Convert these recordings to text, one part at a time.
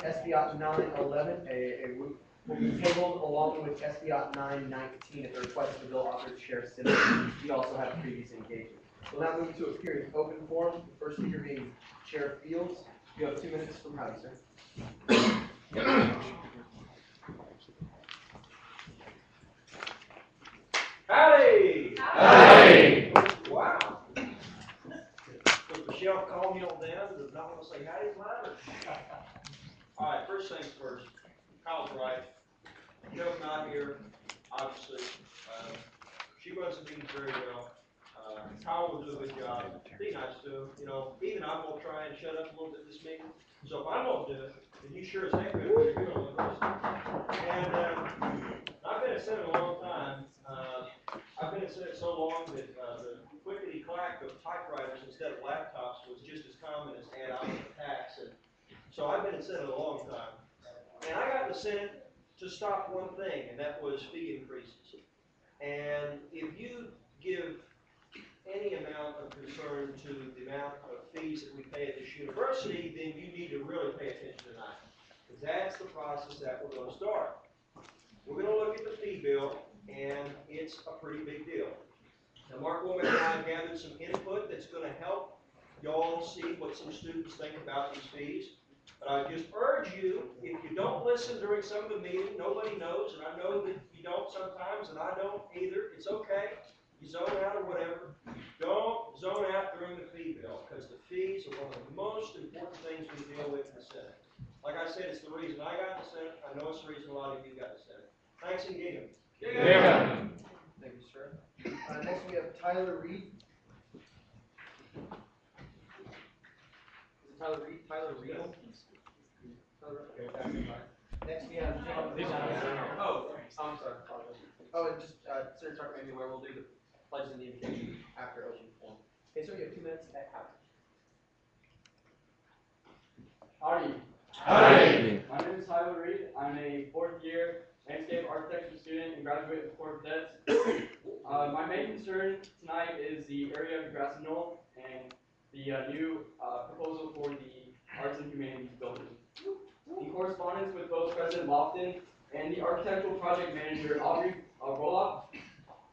SB 911, will be tabled along with SB 919 at the request of the bill author, Sheriff Simmons. We also have previous engagement. We'll now move to a period of open forum. The first speaker being Sheriff Fields. You have 2 minutes from howdy, sir. Howdy! Howdy! Wow. Does Michelle call me on down? Does not want to say howdy louder? All right, first things first. Kyle's right. Michelle's not here, obviously. She runs the meetings very well. Kyle will do a good job. Be nice to him. You know, even I'm going to try and shut up a little bit this meeting. So if I don't do it, then you sure as heck better do it. And I've been at Senate a long time. I've been at Senate so long that the clickety-clack of typewriters instead of laptops was just as common as add on the tax. And so I've been in Senate a long time. And I got in the Senate to stop one thing, and that was fee increases. And if you give any amount of concern to the amount of fees that we pay at this university, then you need to really pay attention tonight. Because that's the process that we're going to start. We're going to look at the fee bill, and it's a pretty big deal. Now, Mark Womack and I have gathered some input that's going to help y'all see what some students think about these fees. But I just urge you, if you don't listen during some of the meeting, nobody knows, and I know that you don't sometimes, and I don't either. It's okay. You zone out or whatever. Don't zone out during the fee bill, because the fees are one of the most important things we deal with in the Senate. Like I said, it's the reason I got in the Senate. I know it's the reason a lot of you got in the Senate. Thanks and get him. Yeah. Thank you, sir. Next we have Tyler Reed. Is it Tyler Reed? Tyler Reed? Next we have Jacob. I'm sorry. Oh, and just Senator Tucker made me aware we'll do the pledges and the invocation after open forum. Okay, sir, you have 2 minutes at Howdy. Howdy. My name is Tyler Reed. I'm a 4th year landscape architecture student and graduate of Corps of Cadets. My main concern tonight is the area of the grassy knoll and the new proposal for the Arts and Humanities building. In correspondence with both President Lofton and the architectural project manager, Aubrey Roloff,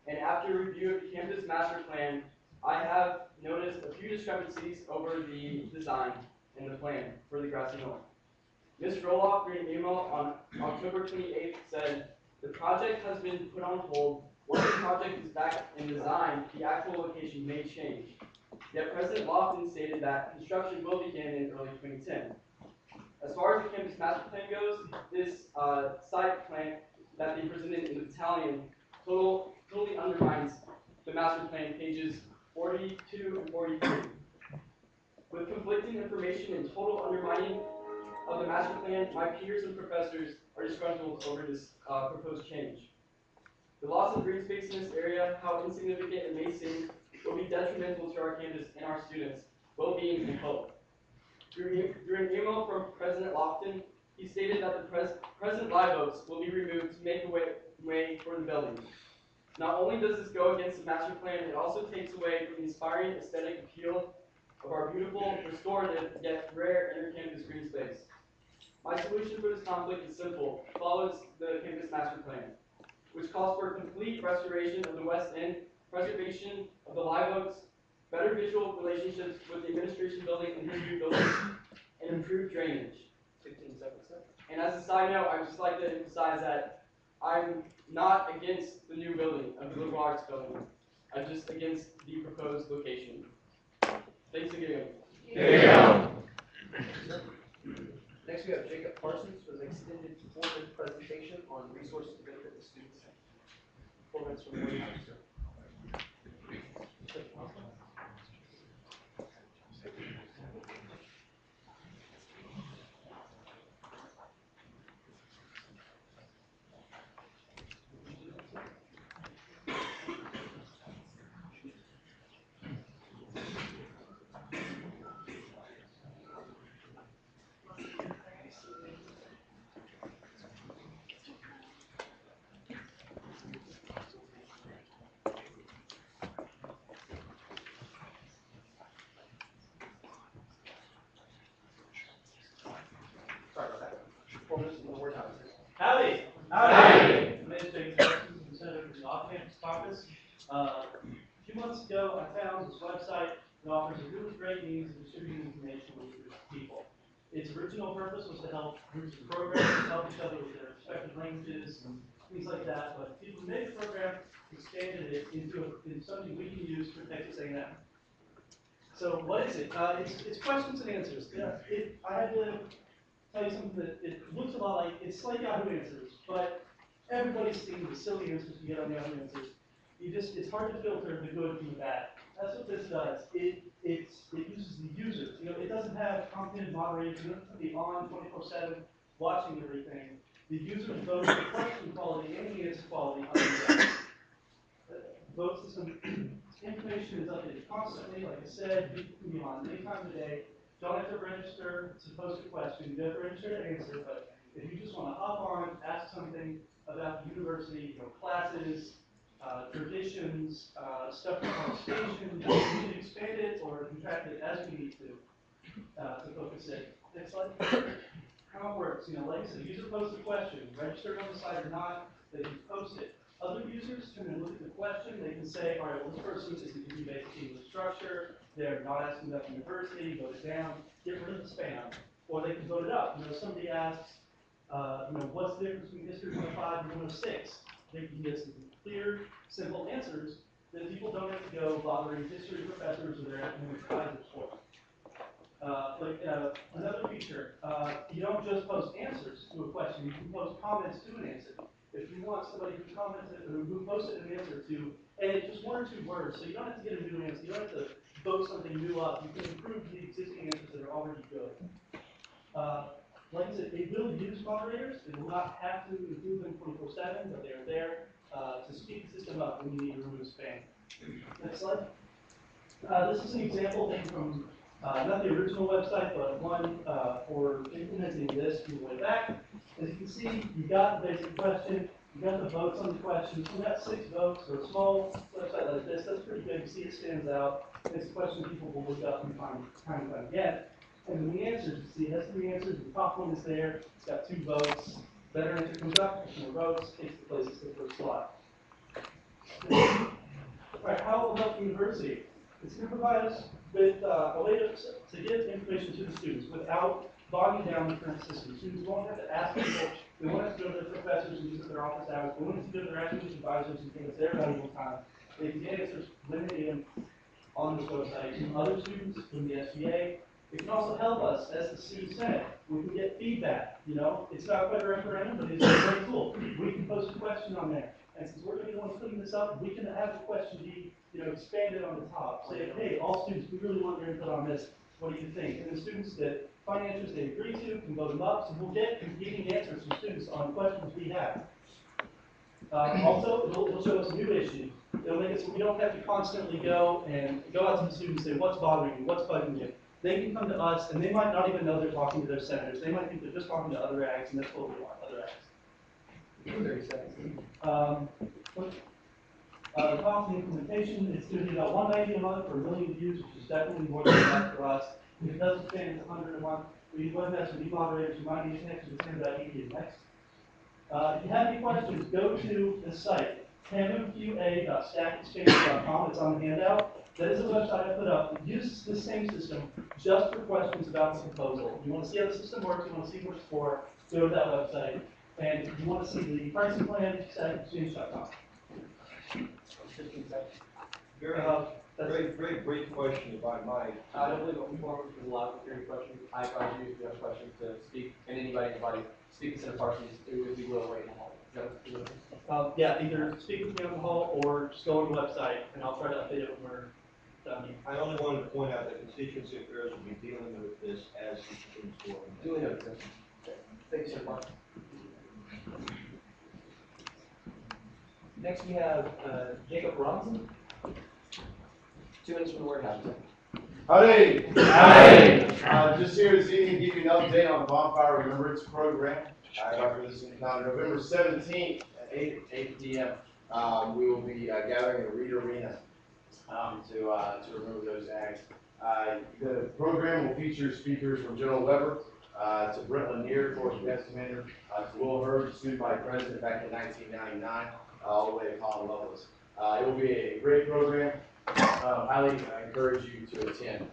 and after review of the campus master plan, I have noticed a few discrepancies over the design and the plan for the grassy knoll. Ms. Roloff, during an email on October 28th, said, "The project has been put on hold. Once the project is back in design, the actual location may change." Yet President Lofton stated that construction will begin in early 2010. As far as the campus master plan goes, this site plan that they presented in Italian totally undermines the master plan pages 42 and 43. With conflicting information and total undermining of the master plan, my peers and professors are disgruntled over this proposed change. The loss of green space in this area, how insignificant it may seem, will be detrimental to our campus and our students' well-being and hope. During an email from President Lofton, he stated that the present live oaks will be removed to make a way for the building. Not only does this go against the master plan, it also takes away from the inspiring aesthetic appeal of our beautiful, restorative, yet rare inter-campus green space. My solution for this conflict is simple. It follows the campus master plan, which calls for complete restoration of the west end, preservation of the live oaks, better visual relationships with the administration building and history building, and improved drainage. 15 seconds, sir. And as a side note, I would just like to emphasize that I'm not against the new building of the liberal arts building. I'm just against the proposed location. Thanks again. Yeah. Next we have Jacob Parsons with an extended 4-minute presentation on resources to benefit the students. 4 minutes from the sir. performance of the word houses. Howdy. Howdy. My name is James Parsons, I'm the senator for the off-campus caucus. A few months ago, I found this website that offers a really great means of distributing information with groups of people. Its original purpose was to help groups of programs help each other with their respective languages and things like that, but people who made the program expanded it into something we can use for Texas A&M. So what is it? It's questions and answers. I had to tell you something that it looks a lot like, it's like Yahoo Answers, but everybody's seen the silly answers you get on Yahoo Answers. It's hard to filter the good from the bad. That's what this does. It uses the users. It doesn't have competent moderators. You don't have to be on 24/7 watching everything. The users vote the question quality and the answer quality on the vote system. Information is updated constantly. Like I said, people can be on any time of the day. Don't have to register to post a question. You have to register to answer, but if you just want to hop on, ask something about the university, classes, traditions, stuff from our station, you can expand it or contract it as we need to focus it. Next slide. How it works, like I said, the user posts a question, registered on the site or not, they can post it. Other users can then look at the question, they can say, all right, well, this person isn't giving basic English structure, they're not asking about the university, vote it down, get rid of the spam. Or they can vote it up. Somebody asks, what's the difference between History 105 and 106? They can get some clear, simple answers that people don't have to go bothering history professors or their academic advisors for. Another feature, you don't just post answers to a question, you can post comments to an answer. If you want somebody who commented or who posted an answer to edit just one or two words, so you don't have to get a new answer, you don't have to vote something new up, you can improve the existing answers that are already good. Like I said, it will use moderators, it will not have to include them 24/7, but they are there to speed the system up when you need to remove spam. Next slide. This is an example taken from not the original website, but one for implementing this from the way back. As you can see, you got the basic question, you got the votes on the questions. We got 6 votes for a small website like this. That's pretty good. You see it stands out. It's a question people will look up and time and time again. And then the answers, you see, it has 3 answers. The top one is there. It's got 2 votes. Better answer comes up, more votes, takes the place to the first slot. All right, how will it help the university? It's going to provide us with a way to give information to the students without bogging down the current system. Students won't have to ask people, they won't have to go to their professors and use their office hours, they won't have to go to their academic advisors and think it's their valuable time. They can get answers when they need them on this website. And other students from the SBA, it can also help us as the student senate. We can get feedback, It's not quite a referendum, but it's a great tool. We can post a question on there. And since we're going to be the ones putting this up, we can have the question be, expanded on the top. Say, hey, all students, we really want your input on this. What do you think? And the students that find answers they agree to can vote them up, so we'll get competing answers from students on questions we have. Also, it'll show us new issues. It'll make it so we don't have to constantly go out to the students and say, what's bothering you? What's bugging you? They can come to us, and they might not even know they're talking to their senators. They might think they're just talking to other ags, and that's what we want, other ags. 30 seconds. The cost of implementation is going to be about $190 a month for 1 million views, which is definitely more than enough for us. If it doesn't stand, it's $100 a month. We need webmasters, we need moderators, we might need connections to Sam.edu next. If you have any questions, go to the site, tamqa.stackexchange.com. It's on the handout. That is a website I put up that uses the same system just for questions about the proposal. If you want to see how the system works, you want to see what it's for, go to that website. And if you want to see the pricing plan, stackexchange.com. 15 seconds. Very brief question about my. I don't believe open forum is allowed to hear any questions. I advise you if you have questions to speak, and anybody speak to Senator Parsons, we will wait in the hall. Yeah, either speak with me on the hall or just go on the website, and I'll try to update it when we're done. I only wanted to point out that constituency affairs will be dealing with this as it comes forward. Duly noted, sir. Thank you, sir. Next, we have Jacob Robinson. 2 minutes from the word house. Howdy. Howdy. Just here this evening to give you an update on the Bonfire Remembrance Program. After this on November 17th at 8 p.m. We will be gathering in the Reed Arena to remember those acts. The program will feature speakers from General Weber, to Brent Lanier, Florida Cadets Commander, to Will Hurd, student body president back in 1999, all the way to Colin Lovelace. It will be a great program. Highly encourage you to attend.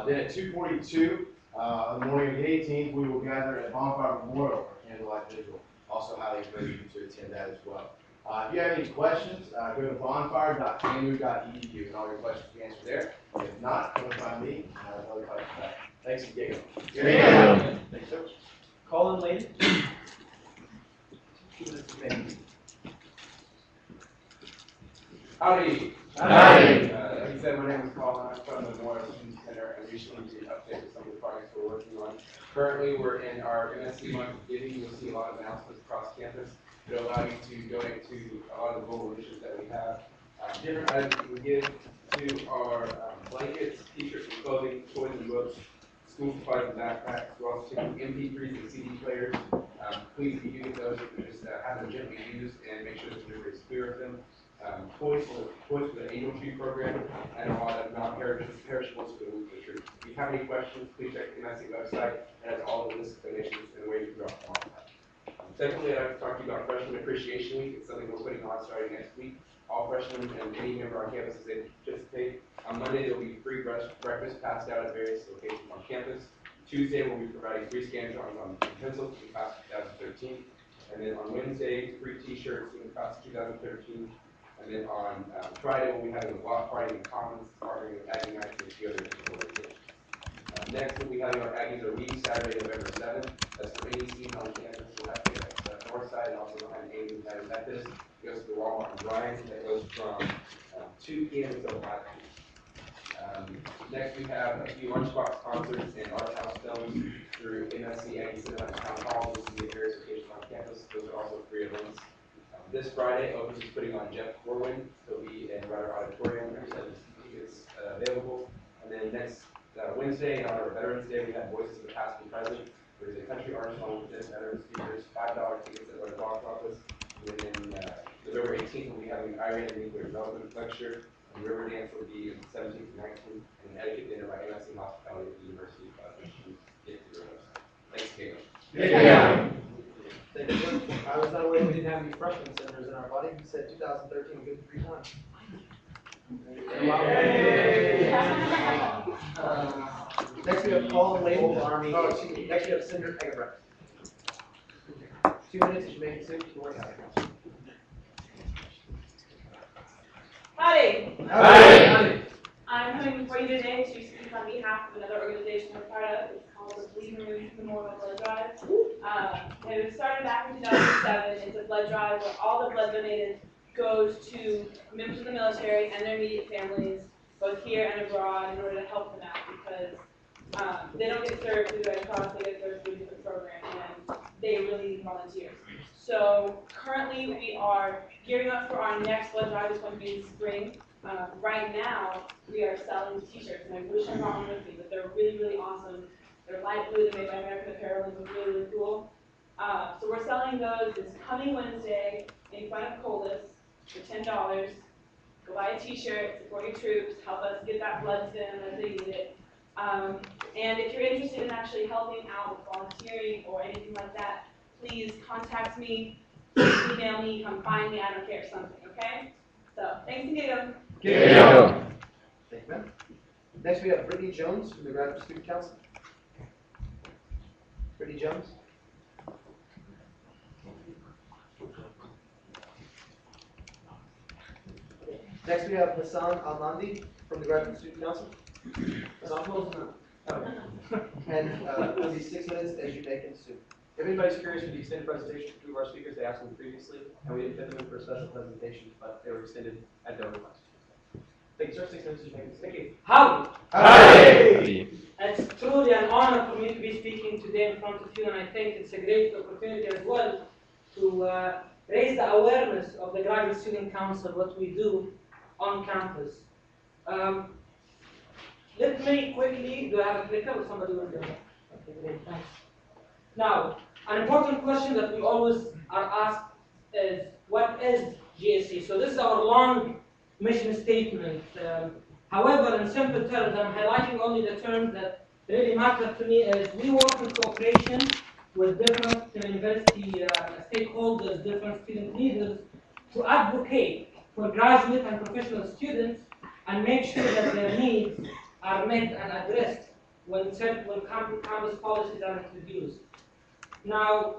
Then at 2:42 on the morning of the 18th, we will gather at Bonfire Memorial for candlelight vigil. Also highly encourage you to attend that as well. If you have any questions, go to bonfire.famu.edu and all your questions will be answered there. If not, come and find me and I'll have another question back. Thanks again. Yeah. Thanks, sir. Call in lady. 2 minutes to make. Howdy. Howdy. Like you said, my name is Colin. I'm from the Memorial Student Center, and recently did update with some of the projects we're working on. Currently, we're in our MSC month of giving. You'll see a lot of announcements across campus that allow you to donate to a lot of the global initiatives that we have. Different items that we give to our blankets, t-shirts, and clothing, toys and books, school supplies and backpacks. We're also taking MP3s and CD players. Please, if you get those, just have them gently used and make sure that the memory is clear of them. Toys for the Angel Tree program, and a lot of non-perishables for the Week of the Tree. If you have any questions, please check the MSC website. It has all the list of donations and ways to drop them off. Secondly, I'd like to talk to you about Freshman Appreciation Week. It's something we're putting on starting next week. All freshmen and any member on campus is able to participate. On Monday, there will be free breakfast passed out at various locations on campus. Tuesday, we'll be providing free Scantron on pencils in class of 2013. And then on Wednesday, free t-shirts in class of 2013. And then on Friday, we'll be having a block party in the Commons, partnering with Aggie Nights and a few other organizations. Next, we'll be having our Aggies Are Week, Saturday, November 7th. That's for any student on campus. We'll have to get the north side and also behind Ames and Memphis. It goes to the Walmart and Bryan. That goes from 2 p.m. until 5 p.m. Next, we have a few lunchbox concerts and art house films through MSC Aggie Cinema and Town Hall. This will be at various locations on campus. Those are also free events. This Friday, Opus is putting on Jeff Corwin. He'll be in Ryder Auditorium. There's 7 tickets available. And then next Wednesday, in honor of Veterans Day, we have Voices of the Past and Present. There's a country artist song with this veteran speakers, $5 tickets at the box office. And then November 18th, we'll be having an Iran and nuclear development lecture. And River Dance will be on the 17th and 19th. And an etiquette dinner by MSC Hospitality at the University of Michigan. Get to your host. Thanks, Caleb. Yeah. Thank you. I was not aware we didn't have any freshman centers in our body. You said 2013, a good 3 times. Next we have Colin Label, Army. Oh, excuse me. Next we have Cinder Egebrecht. 2 minutes, you should make it soon. You work out. Howdy. Howdy. I'm coming before you today to speak on behalf of another organization we're part of. It's called the Bleeding Room Memorial Blood Drive. It was started back in 2007. It's a blood drive where all the blood donated goes to members of the military and their immediate families, both here and abroad, in order to help them out because they don't get served through the Red Cross, they get served through a different program, and they really need volunteers. So currently we are gearing up for our next blood drive. It's going to be in spring. Right now we are selling t-shirts, and I wish I brought one with me, but they're really, really awesome. They're light blue, they're made by American Apparel, and they're really, really cool. So we're selling those this coming Wednesday in front of Coldus for $10. Go buy a t-shirt, support your troops, help us get that blood to them as they need it. And if you're interested in actually helping out with volunteering or anything like that, please contact me, email me, come find me, I don't care, something, okay? So, thanks again. Yeah. Thank you, ma'am. Next we have Brittany Jones from the Graduate Student Council. Brittany Jones. Next we have Hassan Al-Nandi from the Graduate Student Council. Hassan, close enough. And it'll be 6 minutes as you make it soon. If anybody's curious for the extended presentation, 2 of our speakers, they asked them previously, and we didn't fit them in for a special presentation, but they were extended at their request. Thank you, sir. 6 minutes as you make it. Thank you. Howdy. Howdy. It's truly an honor for me to be speaking today in front of you, and I think it's a great opportunity as well to raise the awareness of the Graduate Student Council, what we do on campus. Let me quickly, do I have a clicker or somebody will do it? Okay, great, thanks. Now, an important question that we always are asked is, what is GSC? So this is our long mission statement. However, in simple terms, I'm highlighting only the terms that really matter to me is we work in cooperation with different university stakeholders, different student leaders, to advocate for graduate and professional students and make sure that their needs are met and addressed when campus policies are introduced. Now,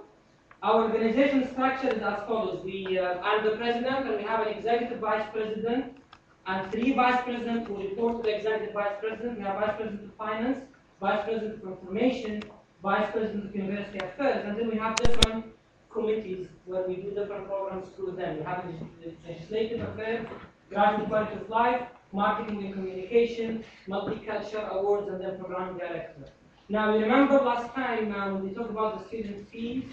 our organization structure is as follows. I'm the president, and we have an executive vice president, and 3 vice presidents who report to the executive vice president. We have vice president of finance, vice president of information, vice president of university affairs, and then we have different committees where we do different programs through them. We have legislative affairs, graduate quality of life, marketing and communication, multicultural awards, and then program director. Now, you remember last time when we talked about the student fees,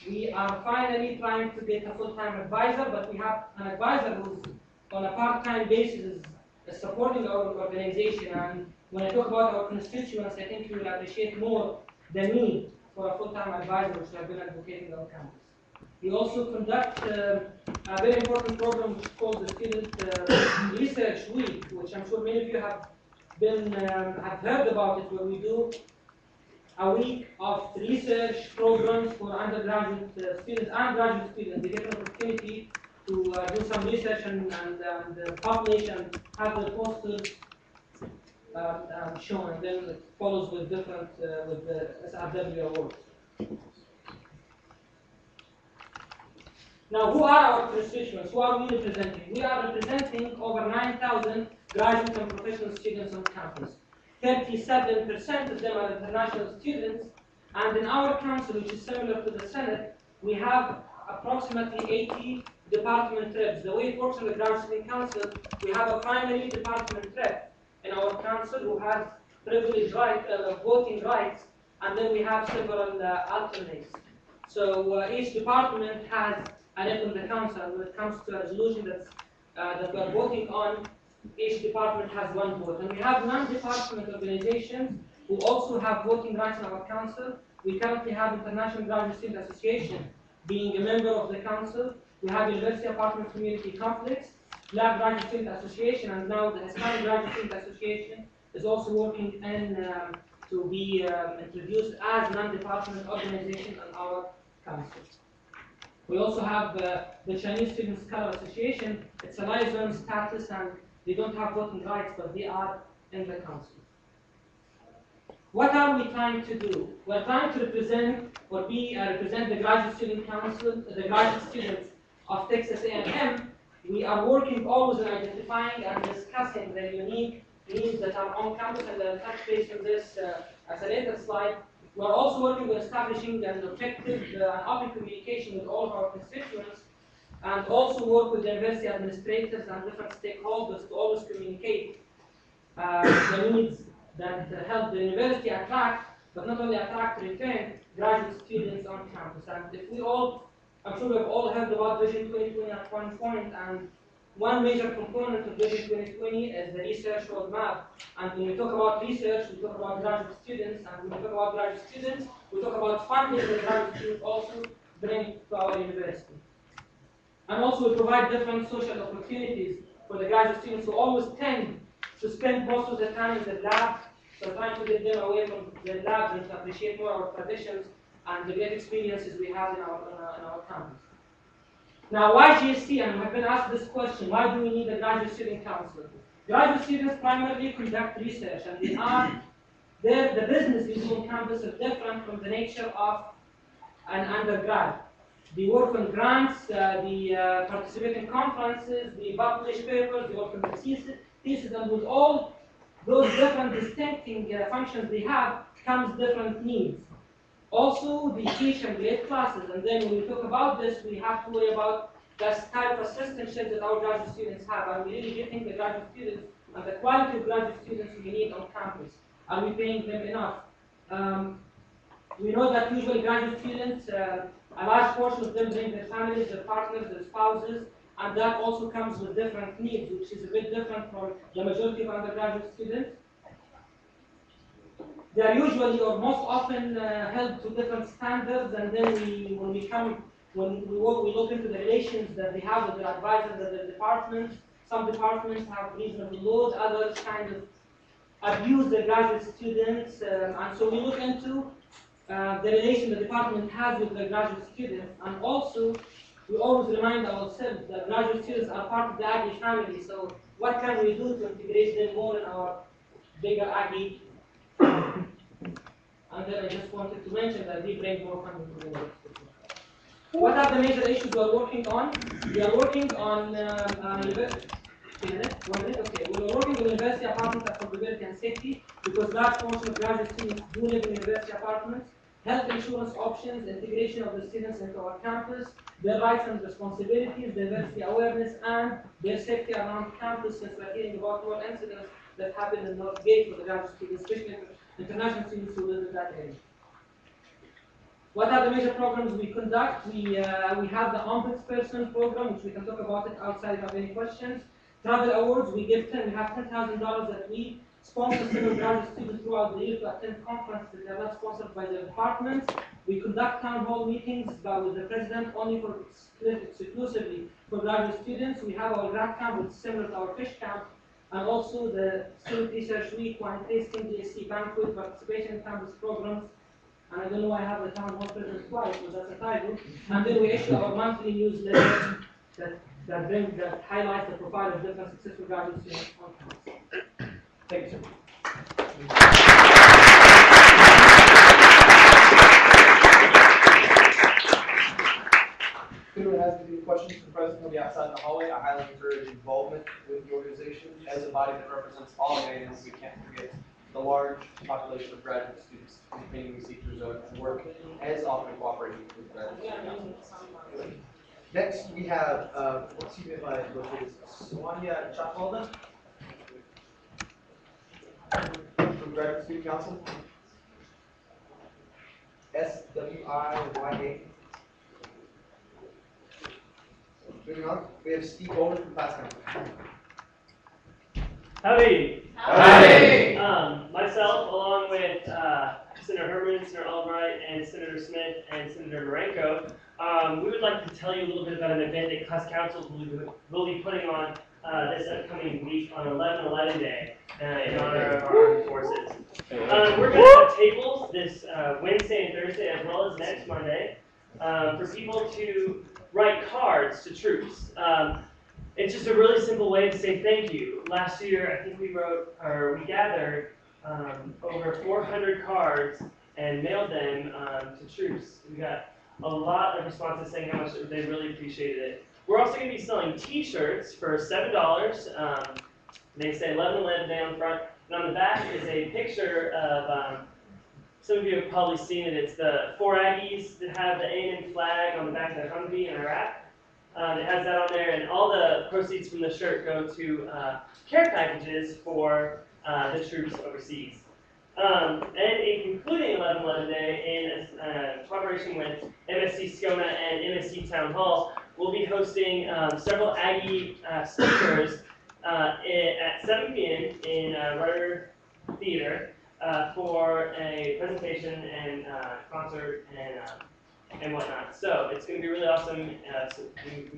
we are finally trying to get a full-time advisor, but we have an advisor who's on a part-time basis is supporting our organization. And when I talk about our constituents, I think you will appreciate more the need for a full-time advisor, which we have been advocating on campus. We also conduct a very important program which is called the Student Research Week, which I'm sure many of you have heard about it, where we do a week of research programs for undergraduate students and graduate students. They get an opportunity to do some research and publish and have the posters shown, and then it follows with different with the SRW awards. Now, who are our constituents? Who are we representing? We are representing over 9,000 graduate and professional students on campus. 37% of them are international students, and in our council, which is similar to the Senate, we have approximately 80 department reps. The way it works in the Graduate Student Council, we have a primary department rep in our council who has privileged voting rights, and then we have several alternates. So each department has a rep in the council. When it comes to a resolution that we are voting on, each department has 1 vote. And we have non-department organizations who also have voting rights in our council. We currently have International Graduate Student Association being a member of the council. We have University Apartment Community Complex, Black Graduate Student Association, and now the Hispanic Graduate Student Association is also working to be introduced as non-department organization on our council. We also have the Chinese Student Scholar Association. It's a liaison status, and they don't have voting rights, but they are in the council. What are we trying to do? We're trying to represent the Graduate Student Council, the graduate students of Texas A&M. We are working always on identifying and discussing the unique needs that are on campus, and I'll touch base on this as a later slide. We're also working on establishing an objective and open communication with all of our constituents, and also work with the university administrators and different stakeholders to always communicate the needs that help the university attract, but not only attract, retain graduate students on campus. And if we all, I'm sure we've all heard about Vision 2020 at one point, and one major component of Vision 2020 is the research roadmap. And when we talk about research, we talk about graduate students, and when we talk about graduate students, we talk about funding the graduate students also bring to our university. And also we provide different social opportunities for the graduate students who always tend to spend most of the time in the lab, so trying to get them away from the labs and to appreciate more our traditions and the great experiences we have in our campus. Now, why GSC? And we've been asked this question, why do we need a Graduate Student Council? Graduate students primarily conduct research, and the business they do on campus is different from the nature of an undergrad. They work on grants, they participate in conferences, they publish papers, they work on the thesis, and with all those different distincting functions they have comes different needs. Also, they teach and grade classes, and then when we talk about this, we have to worry about the type of assistantship that our graduate students have. Are we really getting the graduate students and the quality of graduate students we need on campus? Are we paying them enough? We know that usually graduate students, a large portion of them bring their families, their partners, their spouses, and that also comes with different needs, which is a bit different from the majority of undergraduate students. They are usually or most often held to different standards, and then when we look into the relations that they have with their advisors at their departments. Some departments have reasonable load, others kind of abuse the graduate students, and so we look into the relation the department has with the graduate students, and also we always remind ourselves that graduate students are part of the Aggie family, so what can we do to integrate them more in our bigger Aggie family? And then I just wanted to mention that we bring more funding to the university. What are the major issues we are working on? We are working on university. Okay, we are working on university apartment affordability and safety because large portion of graduate students do live in university apartments. Health insurance options, integration of the students into our campus, their rights and responsibilities, diversity awareness, and their safety around campus, since we're hearing about more incidents that happen in North Gate for the graduate students, especially international students who live in that area. What are the major programs we conduct? We have the Ombudsperson program, which we can talk about it outside if you have any questions. Travel awards, we have $10,000 that we sponsor several graduate students throughout the year to attend conferences that are not sponsored by the departments. We conduct town hall meetings with the president only for exclusively for graduate students. We have our grad camp, which is similar to our fish camp, and also the Student Research Week, wine tasting, GSC banquet, participation in campus programs. And I don't know why I have the town hall presence twice, but that's a title. And then we issue our monthly newsletter that highlights the profile of different successful graduate students on campus. Thank you, sir. If anyone has any questions for the president, will be outside in the hallway. I highly encourage involvement with the organization. As a body that represents all Aggians, we can't forget the large population of graduate students continuing to seek their zone and work as often cooperating with graduate students. Next, we have, excuse me if I butcher this, Sonia Chapalda from Graduate Student Council. SWIYA. Moving on, we have Steve Bowman from Class Council. Howdy. Howdy. Myself, along with Senator Herman, Senator Albright, and Senator Smith, and Senator Marenko, we would like to tell you a little bit about an event that Class Council will be putting on this upcoming week on 11/11 Day in honor of our armed forces. We're going to have tables this Wednesday and Thursday, as well as next Monday, for people to write cards to troops. It's just a really simple way to say thank you. Last year, I think we gathered over 400 cards and mailed them to troops. We got a lot of responses saying how much they really appreciated it. We're also going to be selling T-shirts for $7. They say 11/11 Day on the front, and on the back is a picture of. Some of you have probably seen it. It's the 4 Aggies that have the A&M flag on the back of the Humvee in Iraq. It has that on there, and all the proceeds from the shirt go to care packages for the troops overseas. And including 11/11 Day, in collaboration with MSC SCOMA and MSC Town Hall, we'll be hosting several Aggie speakers at 7 p.m. in Rudder Theater for a presentation and concert and whatnot. So it's going to be really awesome. So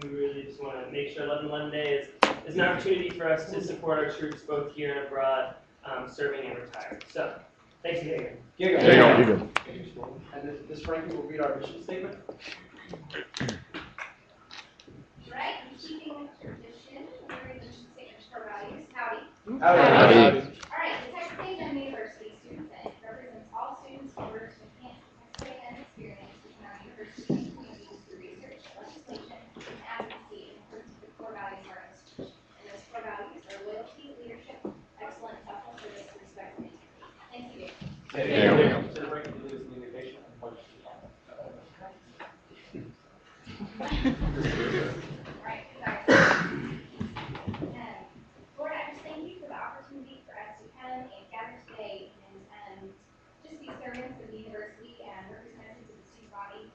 we really just want to make sure 11/11 Day is an opportunity for us to support our troops both here and abroad, serving and retired. So thanks again. And this Frankie will read our mission statement. Right, in keeping with tradition, we're reading the mission statement for values. Howdy. Howdy. All right, the Texas A&M University Student Senate represents all students who work to enhance the Texas A&M experience within our university and communities through research, legislation, and advocacy in accordance with the core values of our institution. And those core values are loyalty, leadership, excellence, selfless service, respect, and integrity. Thank you. Consider breaking the news communication. Right, sorry. Lord, I just thank you for the opportunity for us to come and gather today and just be servants of the university and representatives of the student body.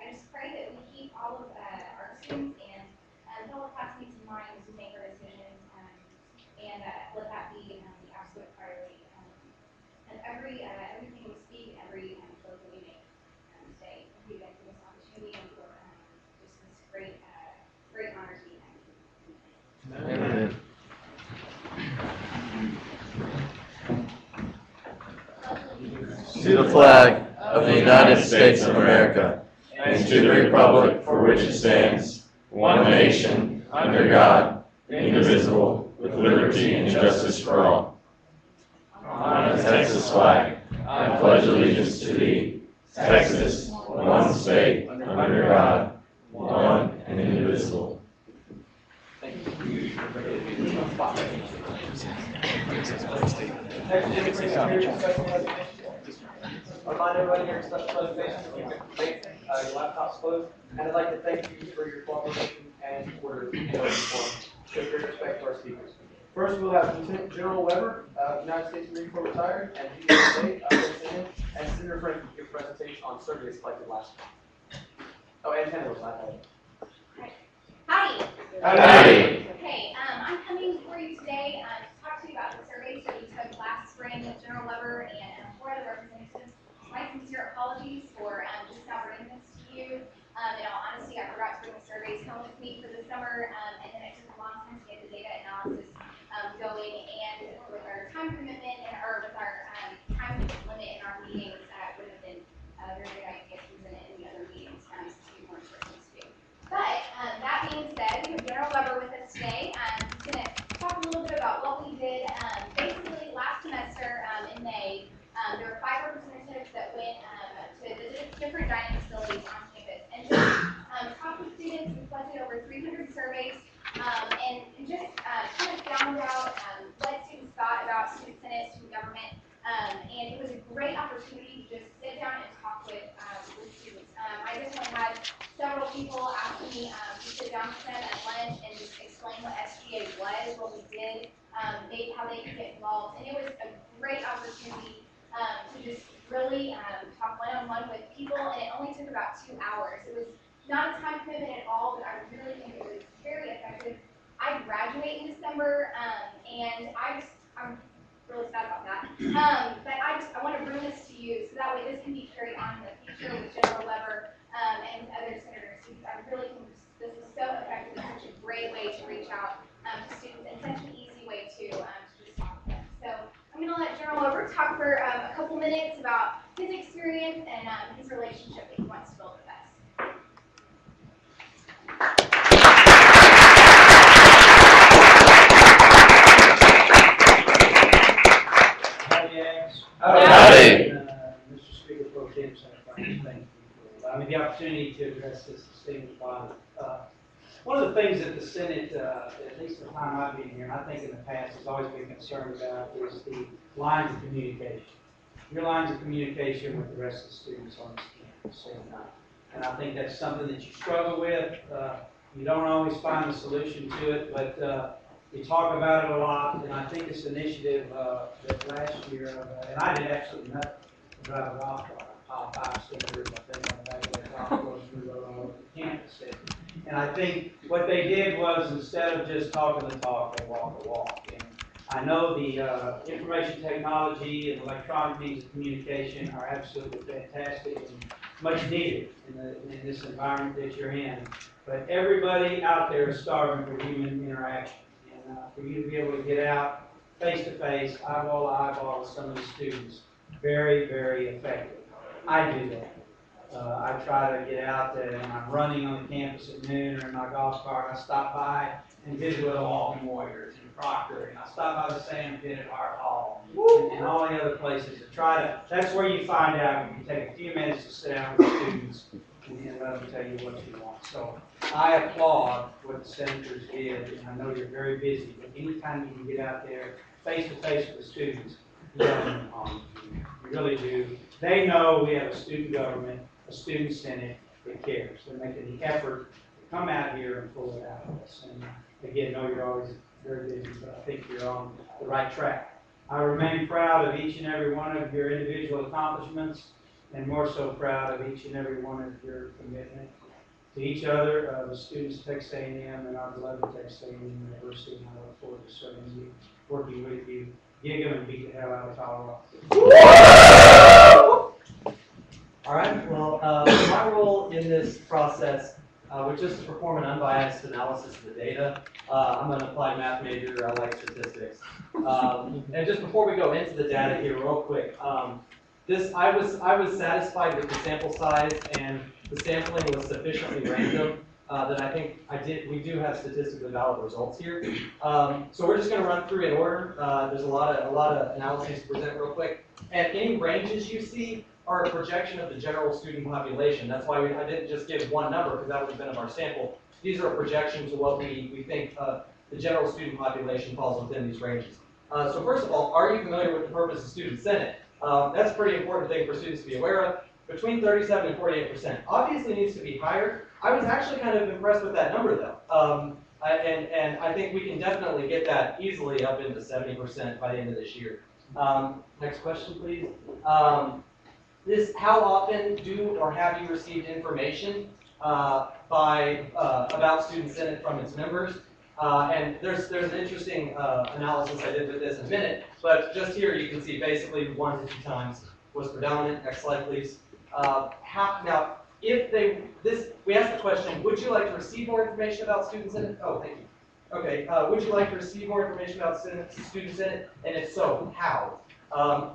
I just pray that we keep all of our students and fellow classmates in mind as we make our decisions and let that be the absolute priority. And everything we speak, every vote that we make today, thank you again for this opportunity and for just this great honor to be here. Amen. to the flag of the United States of America and to the republic for which it stands, one nation, under God, indivisible, with liberty and justice for all. On the Texas flag, I pledge allegiance to thee, Texas, one state, under God, one and indivisible. Remind everybody here, special presentation, your laptops closed, and I'd like to thank you for your cooperation and for your support. Show your respect to our speakers. First, we'll have Lieutenant General Weber, United States Marine Corps retired, and GSA, and Senator Frankie give a presentation on surveys collected last month. Oh, and Tanner was not there. Howdy. Howdy. Okay, I'm coming before you today to talk to you about the surveys that we took last spring with General Weber and 4 other representatives. My sincere apologies for just now bringing this to you. In all honesty, I forgot to bring the surveys home with me for the summer, and then it took a long time to get the data analysis going, and with our time commitment or with our time limit in our meetings, it would have been a very good idea to present it in the other meetings since we weren't supposed to do. But that being said, we have General Weber with us today. He's going to talk a little bit about what we did. Basically, last semester in May, there were 5 representatives that went to visit different dining facilities on campus and just talked with students. We collected over 300 surveys and just kind of found out what students thought about student senate, student government. And it was a great opportunity to just sit down and talk with students. I definitely had several people ask me to sit down with them at lunch and just explain what SGA was, what we did, how they could get involved. And it was a great opportunity to just really talk one-on-one with people, and it only took about 2 hours. It was not a time commitment at all, but I really think it was very effective. I graduate in December, and I'm really sad about that. But I want to bring this to you so that way this can be carried on in the future with General Weber and with other senators, because I really think this is so effective and such a great way to reach out to students and such an easy way to just talk to them. So I'm going to let General Weber talk for a couple minutes about his experience and his relationship that he wants to build with us. Howdy. Mr. Speaker, Pro Tem, Senator Franklin, thank you for allowing me the opportunity to address this distinguished body. One of the things that the Senate, at least the time I've been here, and I think in the past has always been concerned about, is the lines of communication. Your lines of communication with the rest of the students on this campus. And I think that's something that you struggle with. You don't always find a solution to it, but we talk about it a lot, and I think this initiative that last year, and I did absolutely nothing to drive a golf cart. I piled 5 stickers, I think, on the back of that golf course, we rode all over the campus. And I think what they did was, instead of just talking the talk, they walked the walk. And I know the information technology and electronic means of communication are absolutely fantastic and much needed in this environment that you're in. But everybody out there is starving for human interaction. And for you to be able to get out face-to-face, eyeball to eyeball with some of the students, very, very effective. I do that. I try to get out there, and I'm running on the campus at noon or in my golf cart. I stop by and visit with the Walton Warriors in Proctor, and I stop by the Sam Pit at Hart Hall, and all the other places to try to. That's where you find out when you take a few minutes to sit down with the students and let them tell you what you want. So I applaud what the senators did, and I know you're very busy, but anytime you can get out there face-to-face with the students, you really do. They know we have a student government, a student senate that cares. They're making the effort to come out here and pull it out of us. And again, know you're always very busy, but I think you're on the right track. I remain proud of each and every one of your individual accomplishments, and more so proud of each and every one of your commitment to each other, the students of Texas A&M and our beloved Texas A&M University. And I look forward to serving you, working with you. Gig 'em and beat the hell out of Colorado. All right, well, my role in this process was just to perform an unbiased analysis of the data. I'm an applied math major, I like statistics. And just before we go into the data here real quick, I was satisfied with the sample size, and the sampling was sufficiently random that I think we do have statistically valid results here. So we're just going to run through in order. There's a lot of analyses to present real quick, and any ranges you see are a projection of the general student population. That's why I didn't just give one number, because that would have been of our sample. These are projections of what we think the general student population falls within these ranges. So first of all, are you familiar with the purpose of Student Senate? That's a pretty important thing for students to be aware of. Between 37 and 48%. Obviously needs to be higher. I was actually kind of impressed with that number though. And I think we can definitely get that easily up into 70% by the end of this year. Next question, please. How often do or have you received information about Student Senate from its members? And there's an interesting analysis I did with this in a minute, but just here you can see basically 1 to 2 times was predominant. Next slide, please. Now, we asked the question, would you like to receive more information about Student Senate? Oh, thank you. Okay, would you like to receive more information about Student Senate? And if so, how?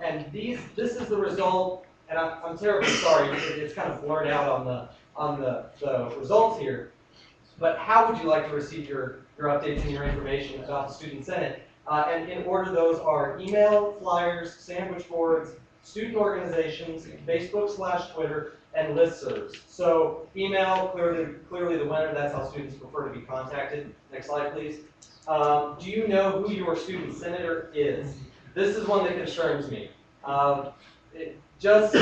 And this is the result, and I'm terribly sorry, it's kind of blurred out on the results here. But how would you like to receive your updates and your information about the Student Senate? And in order, those are email, flyers, sandwich boards, student organizations, Facebook/Twitter, and listservs. So email, clearly the winner, that's how students prefer to be contacted. Next slide, please. Do you know who your student senator is? This is one that concerns me. Just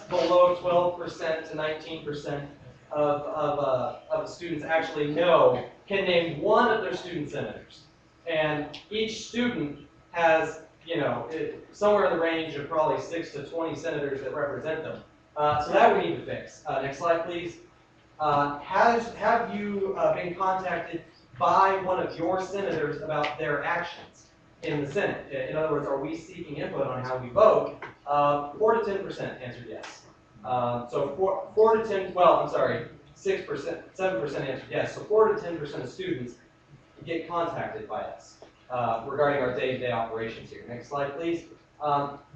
below 12% to 19% of students actually can name one of their student senators. And each student has, somewhere in the range of probably 6 to 20 senators that represent them. So that we need to fix. Next slide, please. Have you been contacted by one of your senators about their actions in the Senate? In other words, are we seeking input on how we vote? 4 to 10% answered yes. So 4 to 10, well, I'm sorry, 6%, 7% answered yes. So 4 to 10% of students get contacted by us regarding our day-to-day operations here. Next slide, please.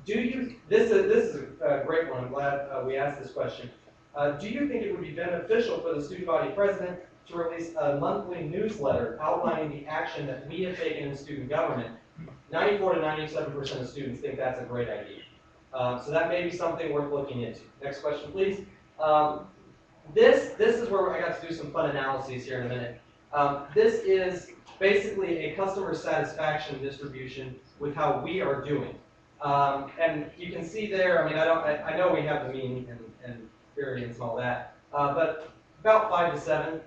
This is a great one. I'm glad we asked this question. Do you think it would be beneficial for the student body president to release a monthly newsletter outlining the action that we have taken in student government? 94 to 97% of students think that's a great idea. So that may be something worth looking into. Next question, please. This is where I got to do some fun analyses here in a minute. This is basically a customer satisfaction distribution with how we are doing. And you can see there, I know we have the mean and variance and all that, but about 5 to 7.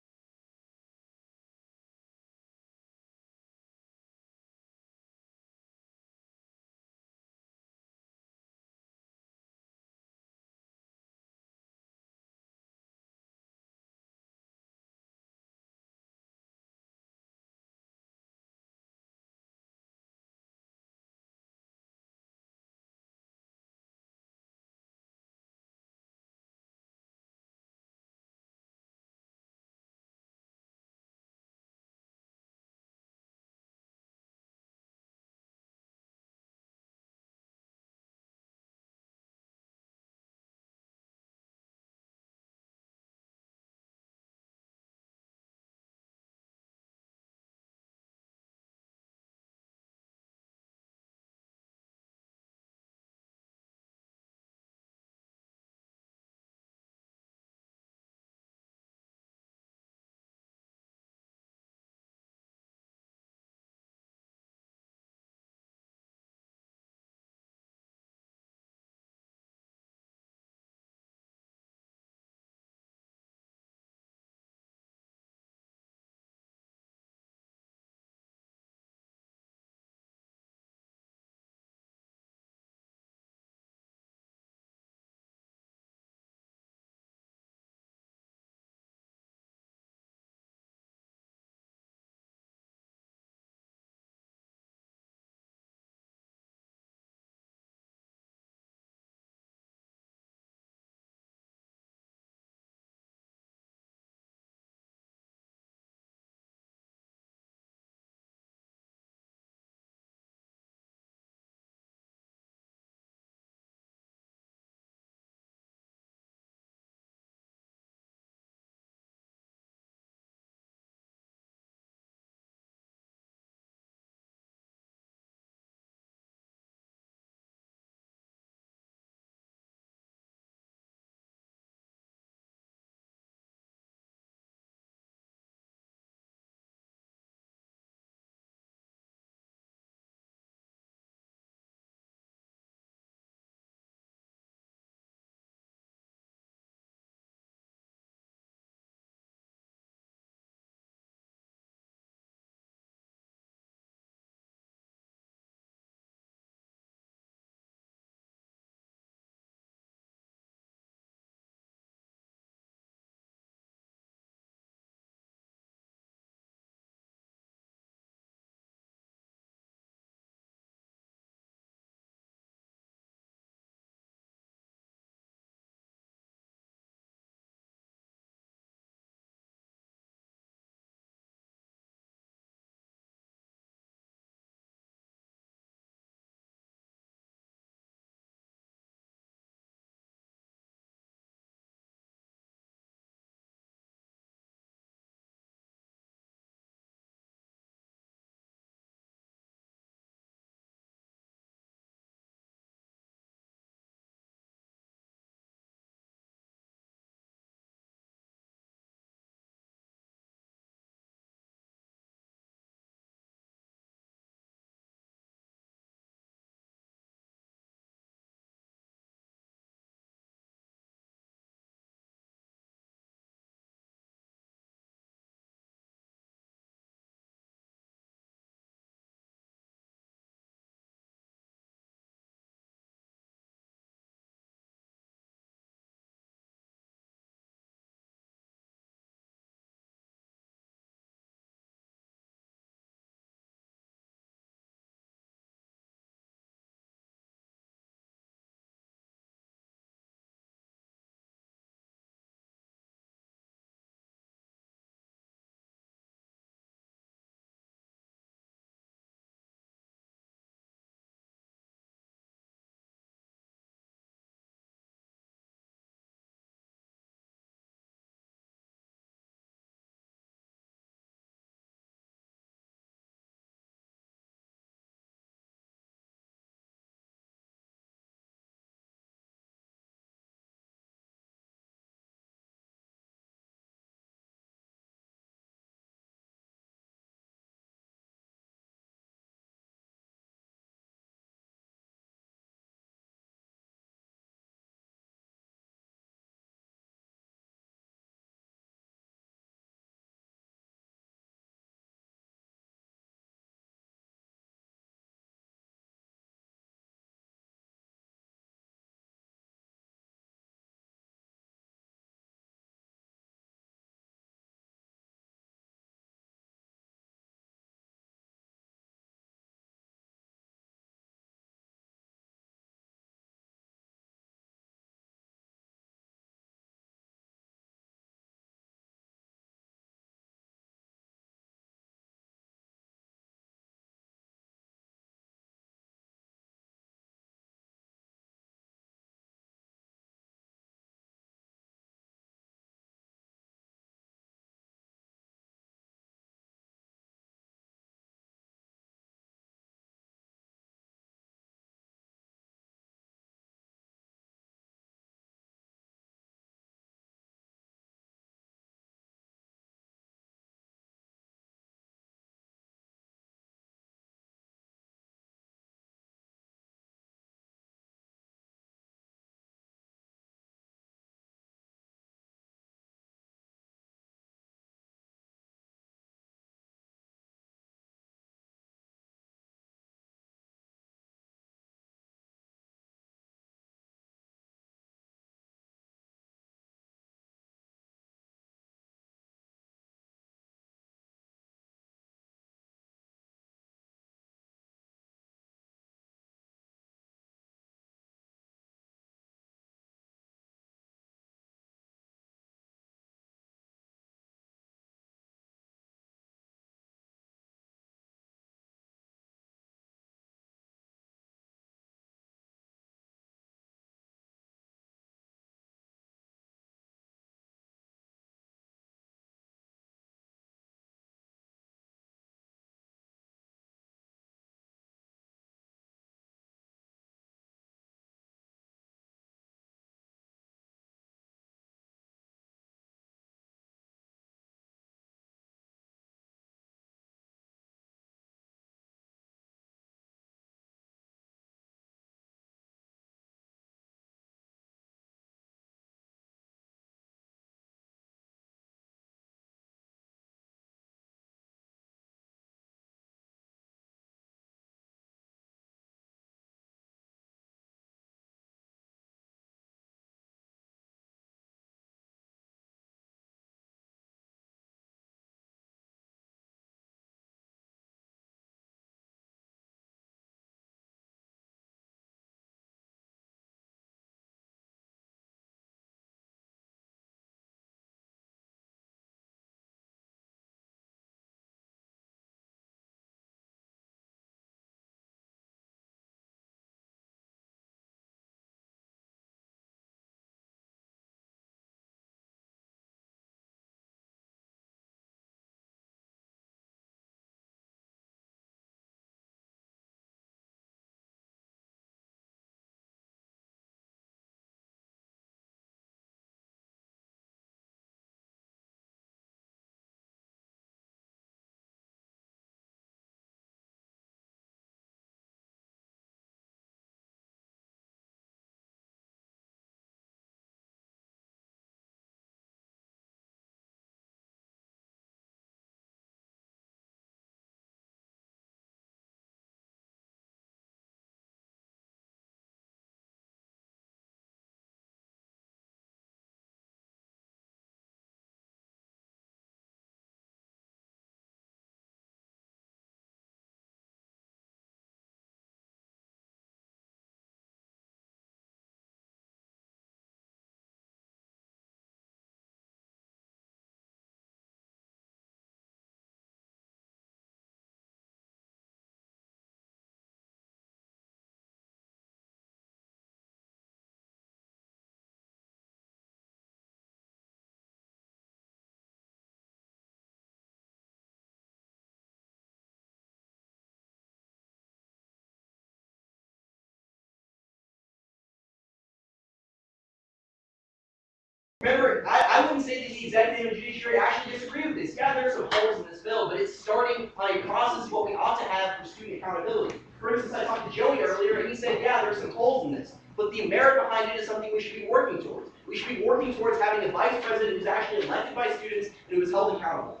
Remember, I wouldn't say that the executive and judiciary actually disagree with this. Yeah, there are some holes in this bill, but it's starting on a process of what we ought to have for student accountability. For instance, I talked to Joey earlier, and he said, yeah, there's some holes in this, but the merit behind it is something we should be working towards. We should be working towards having a vice president who's actually elected by students and who is held accountable.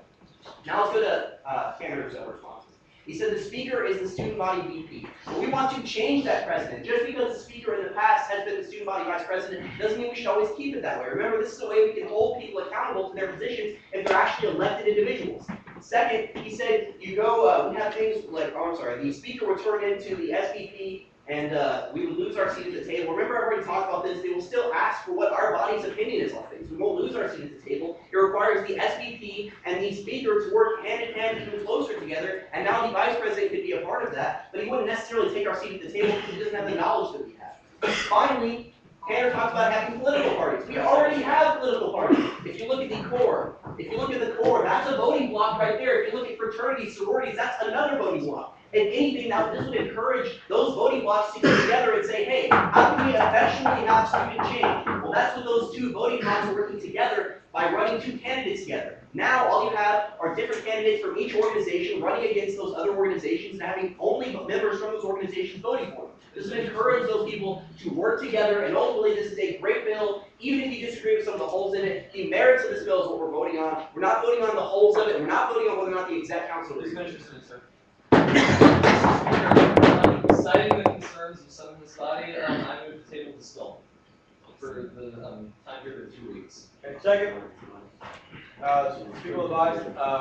Now let's go to Tanner's responses. He said the speaker is the student body VP. Well, we want to change that precedent. Just because the speaker in the past has been the student body vice president doesn't mean we should always keep it that way. Remember, this is a way we can hold people accountable to their positions if they're actually elected individuals. Second, he said we have things like, the speaker would turn into the SVP and we would lose our seat at the table. Remember, I've already talked about this. They will still ask for what our body's opinion is on things. We won't lose our seat at the table. It requires the SVP and the speaker to work hand in hand even closer together, and now the vice president could be a part of that, but he wouldn't necessarily take our seat at the table because he doesn't have the knowledge that we have. Finally, Tanner talks about having political parties. We already have political parties. If you look at the core, that's a voting block right there. If you look at fraternities, sororities, that's another voting block. And anything now, this would encourage those voting blocks to get together and say, hey, how can we eventually have student change? Well, that's what those two voting blocks are working together by running two candidates together. Now, all you have are different candidates from each organization running against those other organizations and having only members from those organizations voting for them. This would encourage those people to work together, and ultimately, this is a great bill. Even if you disagree with some of the holes in it, the merits of this bill is what we're voting on. We're not voting on the holes of it, and we're not voting on whether or not the exec council is. Citing the concerns of some in this body, I move to table this bill for the time period of 2 weeks. Okay, second. Speaker will advise,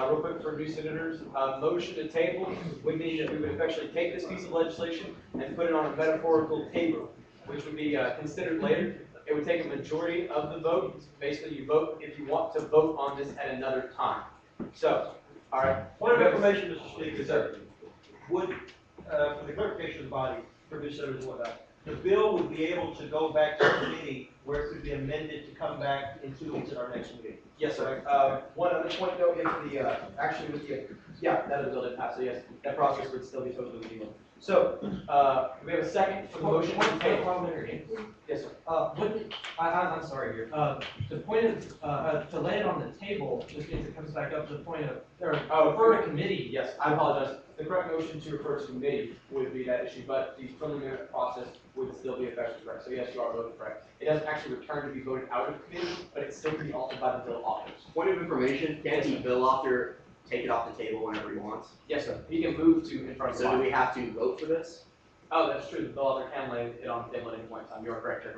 real quick for new senators, motion to table would mean that we would effectively take this piece of legislation and put it on a metaphorical table, which would be considered later. It would take a majority of the vote. Basically, you vote if you want to vote on this at another time. So, all right. Point of information, Mr. Speaker, sir. Would, for the clarification of the body, for new senators and whatnot, the bill would be able to go back to committee where it could be amended to come back in 2 weeks at our next meeting? Yes, sir. One other point though, if the, actually with the, that is bill did pass, so yes, that process would still be totally legal. So, we have a second for the motion to table. Yes, sir. I'm sorry here. The point of, to lay it on the table, just means it comes back up to the point of, refer to committee. Yes, I apologize. The correct motion to refer to committee would be that issue, but the preliminary process would still be effective, correct? So yes, you are voting correct. It doesn't actually return to be voted out of committee, but it still can be altered by the bill authors. Point of information, can't the bill author take it off the table whenever he wants? Yes, sir. He can move to in front of the So do body. we have to vote for this? Oh, that's true. The bill author can lay it on the table at any point in time. You are correct, Chair.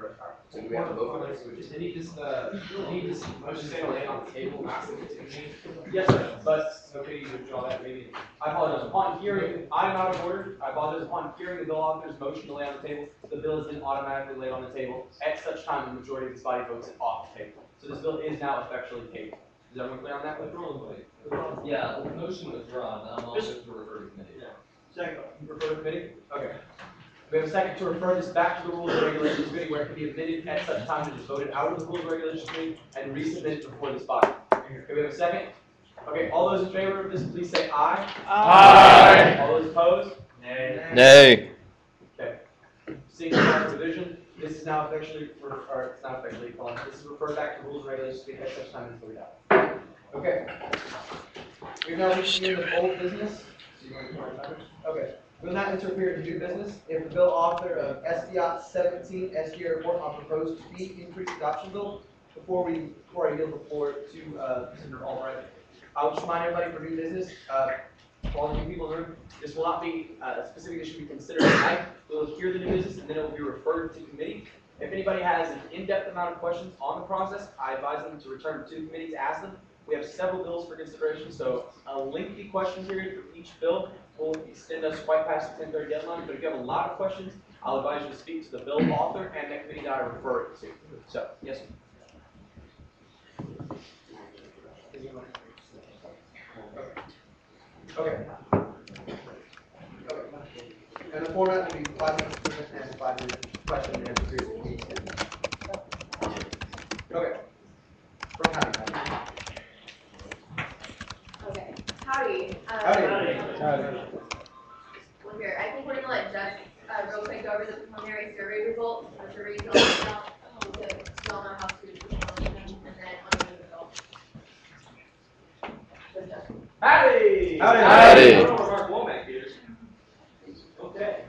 So do we have to vote for this? Did he just motion to lay it on the table, not send it to me? Yes, sir. But Okay, you withdraw that maybe. I apologize. Upon hearing, I am out of order. I apologize. Upon hearing the bill author's motion to lay on the table, the bill is then automatically laid on the table at such time the majority of this body votes it off the table. So this bill is now effectually tabled. Is everyone clear on that? Yeah, the motion was drawn, I'm also to refer to committee. Second. Refer to committee? Okay. We have a second to refer this back to the Rules and Regulations Committee where it can be amended at such time it is voted out of the Rules and Regulations Committee and resubmitted before this body. Okay, we have a second? Okay, all those in favor of this, please say aye. Aye. All those opposed? Nay. Okay. Seeing no revision, this is now officially, or it's not officially, this is referred back to Rules and Regulations Committee at such time it is voted out. Okay. We've now reached the end of old business. Okay. We'll now enter a period of new business. If the bill author of SBOT 17 SGA report on proposed fee increase adoption bill, before I yield the floor to Senator Albright, I'll just remind everybody for new business, for all the new people in the room, this will not be a specific issue we consider tonight. We'll hear the new business and then it will be referred to committee. If anybody has an in-depth amount of questions on the process, I advise them to return to committee to ask them. We have several bills for consideration, so a lengthy question period for each bill will extend us quite past the 10:30 deadline. But if you have a lot of questions, I'll advise you to speak to the bill author and the committee that I refer it to. So, yes, sir. Okay. And the format will be 5 minutes and 5 minutes question and answer period. Okay. From Howdy. Okay, howdy. Howdy. Well, here, I think we're gonna let Jess, real quick go over the preliminary survey results. The survey results, so you all know how students respond to them, and Howdy. I don't know Mark Womack here. Okay.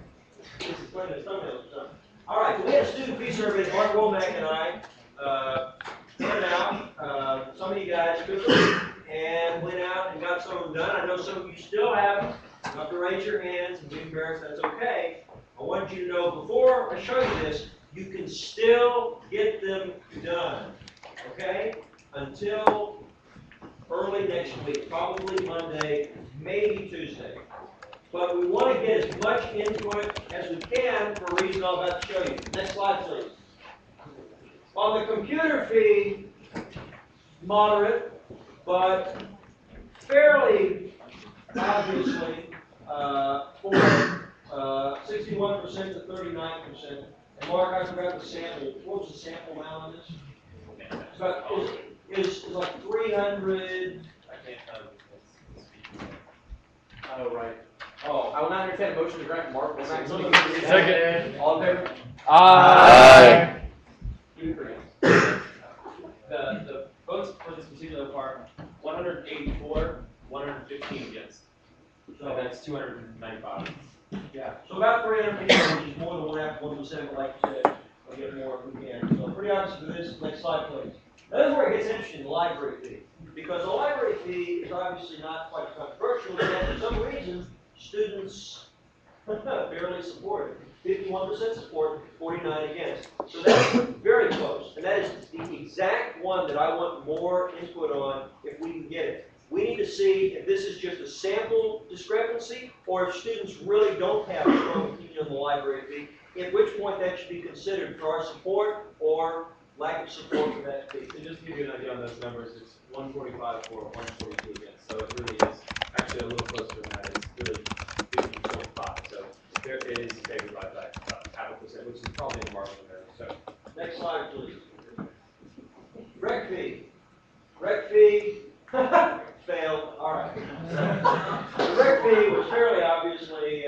This is playing the thumbnail stuff. All right, so we had a student fee survey, Mark Womack and I, went out, some of you guys took them and went out and got some of them done. I know some of you still have, you have to raise your hands and be embarrassed, that's okay. I want you to know, before I show you this, you can still get them done, okay? Until early next week, probably Monday, maybe Tuesday. But we want to get as much input as we can for a reason I'm about to show you. Next slide, please. On the computer fee, moderate, but fairly obviously for 61% to 39%. And Mark, I forgot the sample. What was the sample amount on this? It's about, it's like 300. I can't Oh, right. Oh, I will now entertain a motion to grant Mark Womack. Second. All in favor? Aye. The votes for this particular part, 184, 115 against. So that's 295. Yeah, so about 300 people, which is more than 1.5%, but like you said, we'll get more if we can. So pretty honest with this. Next slide, please. Now, this is where it gets interesting, the library fee. Because the library fee is obviously not quite controversial, but for some reason, students barely support it. 51% support, 49 against. So that's very close. And that is the exact one that I want more input on if we can get it. We need to see if this is just a sample discrepancy or if students really don't have a strong opinion on the library fee, at which point that should be considered for our support or lack of support for that fee. And just to give you an idea on those numbers, it's 145 for 142 against. So it really is actually a little closer than that. It's really 50.5. So there is favored by that half a percent, which is probably in the market there. So Next slide, please. Rec fee. Rec fee failed. All right. The rec fee was fairly obviously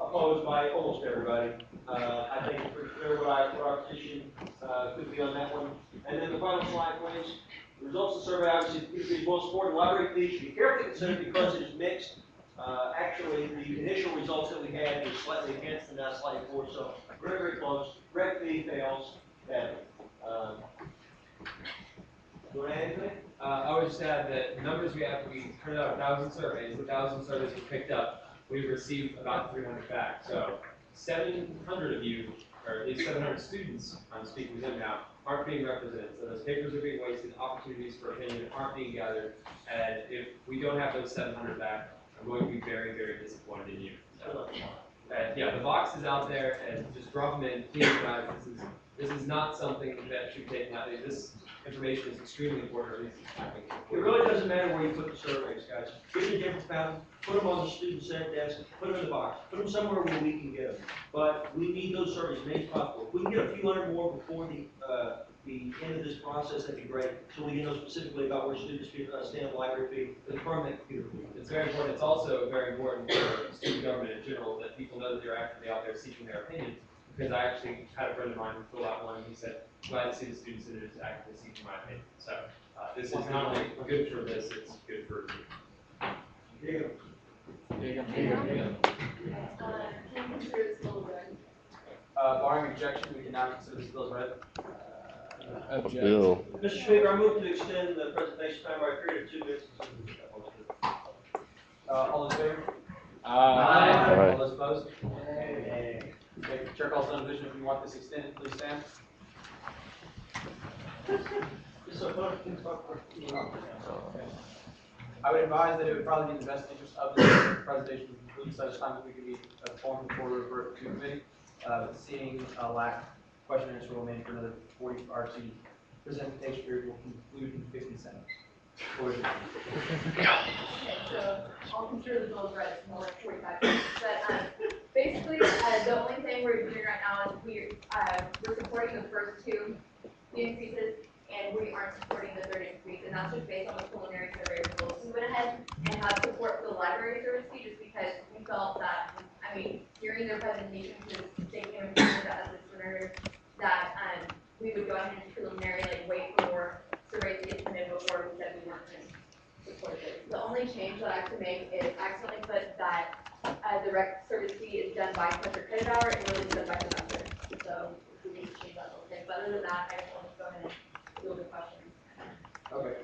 opposed by almost everybody. I think it's pretty clear what our position could be on that one. And then the final slide, please. The results of the survey obviously is well supported. Library fee should be carefully considered because it is mixed. Actually, the initial results that we had was slightly against and now slightly for, so very, very close. Rec fee fails badly. Do you want to add anything? I would just add that the numbers we have, we printed out 1,000 surveys. The 1,000 surveys we picked up, we've received about 300 back. So 700 of you, or at least 700 students, I'm speaking with them now, aren't being represented. So those papers are being wasted, opportunities for opinion aren't being gathered, and if we don't have those 700 back, I'm going to be very, very disappointed in you. So, yeah, the box is out there, and just drop them in, please, guys. This is not something that should be taken out. This information is extremely important, or at least I think it's It important. really doesn't matter where you put the surveys, guys. Get the difference fountain, put them on the student senate desk, put them in the box, put them somewhere where we can get them. But we need those surveys as many as possible. If we can get a few hundred more before the end of this process, that'd be great. So we can know specifically about where students stand on the library fee, confirm that computer fee. It's very important. It's also very important for student government in general that people know that they're actively out there seeking their opinion. Because I actually had a friend of mine who filled out one and he said, glad to see the student senators actively seeking my opinion. So this is not only good for this, it's good for you. Can you consider this bill read? Barring objection, we can now consider this bill as read. Bill. Mr. Speaker, I move to extend the presentation time by a period of 2 minutes. All those in favor? Aye. All those opposed? Okay, Chair calls on division, if you want this extended, please stand. I would advise that it would probably be in the best interest of the presentation to conclude such time that we can be informed before we revert to committee. Seeing a lack, question and answer will remain for another 40, or the presentation period will conclude in 50 seconds. Okay, so I'll consider the bill as read, it's more like 45 minutes. But basically, the only thing we're doing right now is we're supporting the first two fee increases, and we aren't supporting the third increase, and that's just based on the preliminary survey results. We went ahead and had support for the library service fee just because we felt that, I mean, during their presentations, they came and presented that as a senator, that we would go ahead and preliminary, like, wait for surveys to get submitted before we said we weren't going to support this. The only change that I have to make is accidentally put that, the rec service fee is done by per credit hour and really done by semester. So we need to change that little thing, but other than that, I just want to go ahead and deal with the questions. Okay.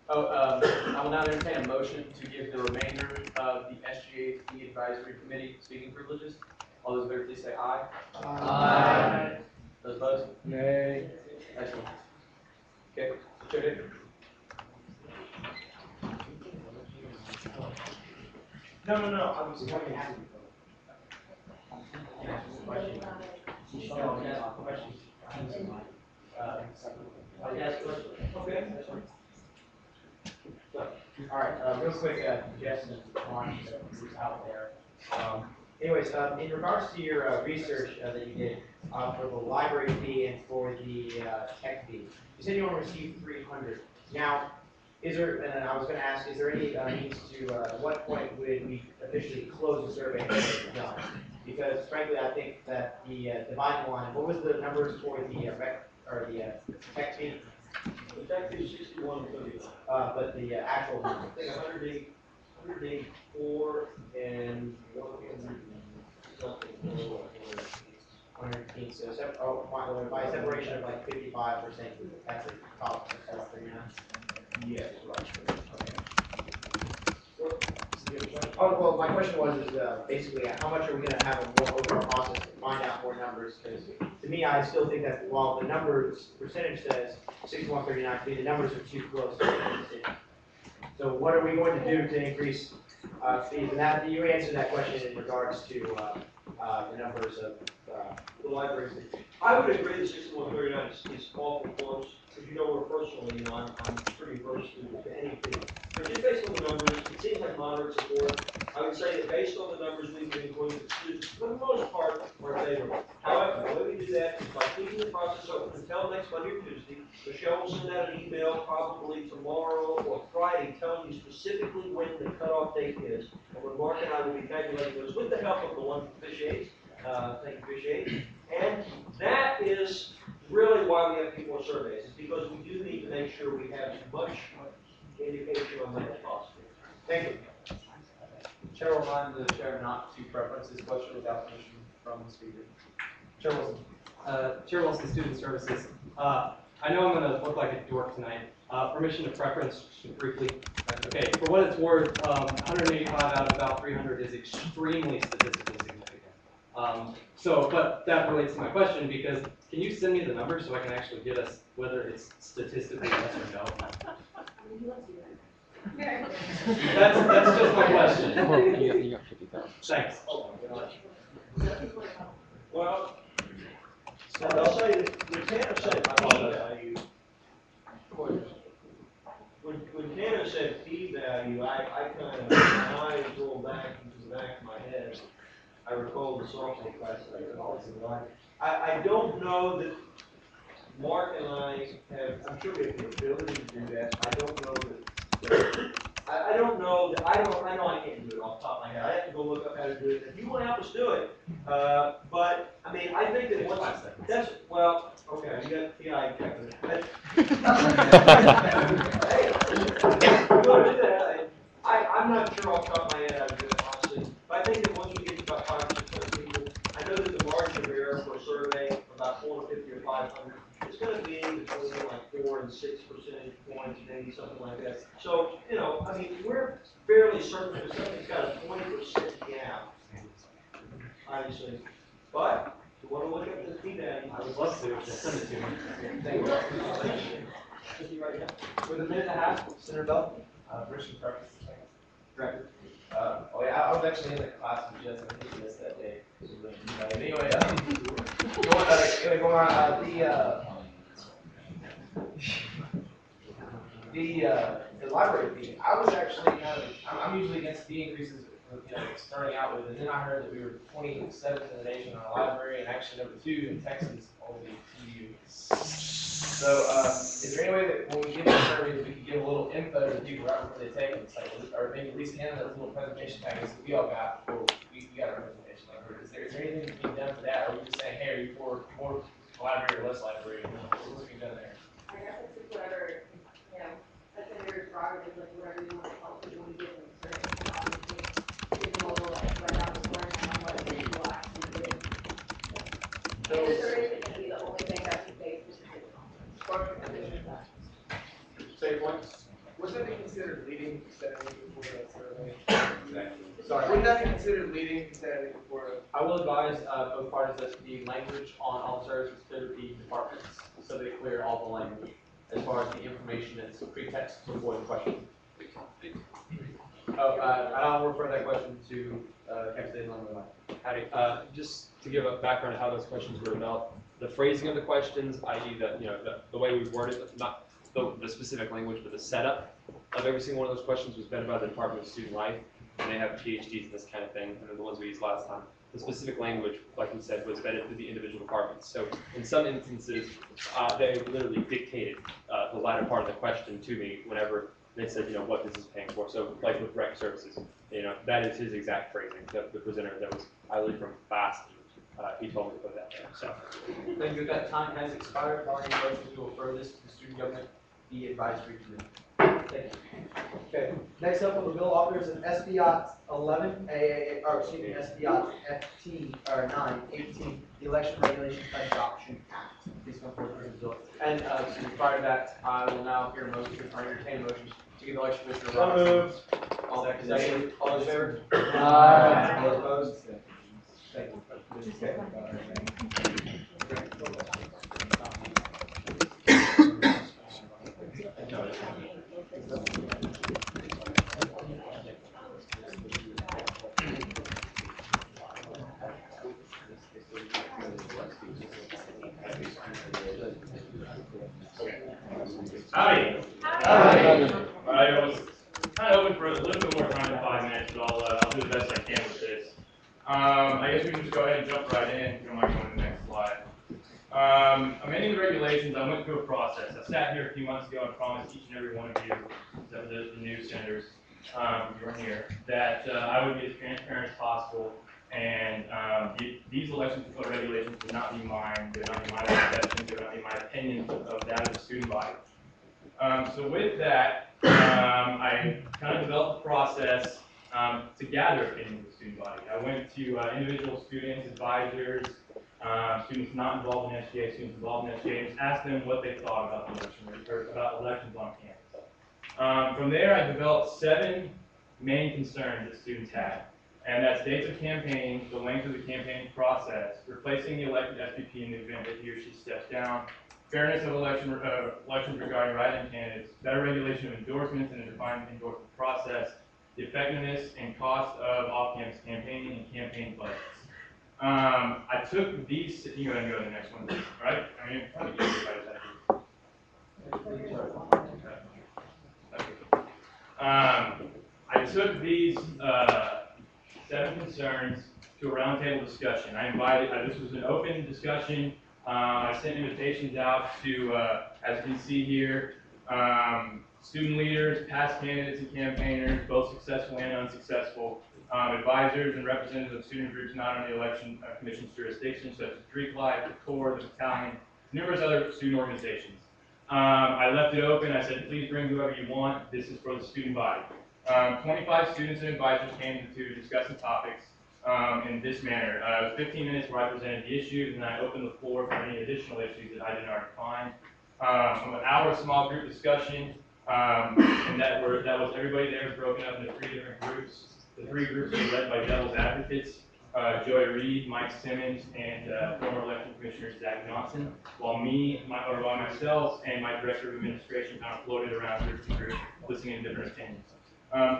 I will now entertain a motion to give the remainder of the SGAT Advisory Committee speaking privileges. All those in favor, please say aye. Aye. Those opposed? Nay. Excellent. Okay, Chair Dick. No, I was. Okay. All right, real quick, Jess and Juan, who's out there. Anyways, in regards to your research that you did for the library fee and for the tech fee, you said you want to receive 300. Now, is there, and I was going to ask, is there any means to, at what point would we officially close the survey and it's done? Because frankly, I think that the dividing line, what was the numbers for the tech fee? The tech fee is 61.30. But the actual number. I think 184 and 115, so by separation of like 55%, that's a top, yes, right. Oh, well, my question was, basically, how much are we gonna have a more overall process to find out more numbers? Because to me, I still think that while the numbers, percentage says 6139, to me, the numbers are too close to make a decision. So what are we going to do to increase, fees? And that, you answered that question in regards to, the numbers of, The libraries. I would agree that 6139 is awful close, because you know, personally, I'm pretty averse to any fee. But just based on the numbers, it seems like moderate support. I would say that based on the numbers we've been including, the students, for the most part, are favorable. However, the way we do that is by keeping the process open until next Monday or Tuesday. Michelle will send out an email probably tomorrow or Friday telling you specifically when the cutoff date is. And when Mark and I will be tabulating those with the help of the one from Fish Aids. Thank you, Fish Aids. And that is really why we have people surveys, is because we do need to make sure we have as much indication on that as possible. thank you. Chair will remind the chair not to preference this question without permission from the speaker. Chair Wilson. Chair Wilson, Student Services. I know I'm going to look like a dork tonight. Permission to preference, briefly. Okay, for what it's worth, 185 out of about 300 is extremely statistically significant. But that relates to my question, because can you send me the numbers so I can actually get us whether it's statistically yes or no? That's just my question. You got 50,000. Thanks. Well, I'll say that the Tanner said P value. When Tanner said P value, I kind of, my eyes rolled back into the back of my head. I recall the softball class that I taught in life. I don't know that Mark and I have, I'm sure we have the ability to do that. I don't know that, I know I can't do it off the top of my head. I have to go look up how to do it. If you want to help us do it, but, I mean, I think that once, that's, well, okay, you got PI calculator. Hey, you want to do that? I'm not sure off the top of my head how to do it, honestly. But I think that once we get to about 500 or 600 people, I know that the margin of error for a survey, about 450 or 500, it's going to be between like 4 and 6 percentage points, maybe something like that. So, you know, I mean, we're fairly certain that something's got a 20% gap, obviously. But, if you want to look at the p-value, I would love to. Just send it to me. Thank you. With a minute and a half, Senator Bell. Permission to preface. Director. Oh yeah, I was actually in the class with Jess, I think he missed that day. Anyway, going on, the library fee, I was actually kind of, I'm usually against fee increases, you know, starting out with, and then I heard that we were 27th in the nation on a library, and actually number 2 in Texas, only TU. So, is there any way that when we give the surveys, we could give a little info to the people right before they take it, like, or maybe at least hand those little presentation packets that we all got before we got our presentation over? Is there anything being done for that, or are we just saying, hey, are you for more library or less library? What's being done there? I guess it's just whatever, you know, that's in your And the survey is gonna be the only thing that we face specifically. Say points. Wouldn't that be considered leading instead of leading before that survey? Sorry, wouldn't that be considered leading instead of leading before? I will advise both parties that the language on all the services clear to the departments, so they clear all the language as far as the information that's pretext before the question. Oh, I'll refer that question to Campus Day Lumber. Howdy. Just to give a background of how those questions were developed, the phrasing of the questions, i.e. the way we worded it, not the specific language, but the setup of every single one of those questions was vetted by the Department of Student Life, and they have PhDs in this kind of thing, and they're the ones we used last time. The specific language, like we said, was vetted through the individual departments. So in some instances, they literally dictated the latter part of the question to me whenever they said, what this is paying for. So like with rec services, that is his exact phrasing. The presenter that was, I believe, from FAST, he told me to put that there. So. Thank you. That time has expired. Barring motion to refer this to the Student Government Advisory Committee. Thank you. Okay, next up on the bill offers an SBOT 11, SBOT FT, or 9, 18, the Election Regulations Adoption Act. Please come forward for the bill. And prior to that, I will now hear a motion, or entertain a motion to give the election commissioner. So moved. All second. All those in favor? Aye. All those opposed? Thank you. Howdy. Howdy. Alright, I was kind of hoping for a little bit more time than 5 minutes, but I'll do the best I can with this. I guess we can just go ahead and jump right in, if you don't mind going to the next slide. Amending the regulations, I went through a process. I sat here a few months ago and promised each and every one of you, the new senators, you were here, that I would be as transparent as possible. And these election regulations would not be mine, they would not be my perception, they would not be my opinion of that of the student body. So with that, I kind of developed a process to gather opinions of the student body. I went to individual students, advisors, students not involved in SGA, students involved in SGA, and just asked them what they thought about the election, or about elections on campus. From there, I developed 7 main concerns that students had. And that's dates of campaign, the length of the campaign process, replacing the elected SVP in the event that he or she steps down, fairness of elections regarding write-in candidates, better regulation of endorsements and a defined endorsement process, the effectiveness and cost of off-campus campaigning and campaign budgets. I took these, you go ahead and go to the next one, right? I mean, probably easier if I just I took these 7 concerns to a roundtable discussion. I invited, this was an open discussion. I sent invitations out to, as you can see here, student leaders, past candidates and campaigners, both successful and unsuccessful, advisors and representatives of student groups not on the election commission's jurisdiction, such as Greek Life, the Corps, the Battalion, numerous other student organizations. I left it open. I said, please bring whoever you want. This is for the student body. 25 students and advisors came to discuss the topics in this manner. 15 minutes where I presented the issues, and then I opened the floor for any additional issues that I didn't already find. An hour small group discussion, and that was everybody there was broken up into 3 different groups. The 3 groups were led by devil's advocates, Joy Reid, Mike Simmons, and former election commissioner Zach Johnson, while myself and my director of administration kind of floated around groups and groups, listening to different opinions.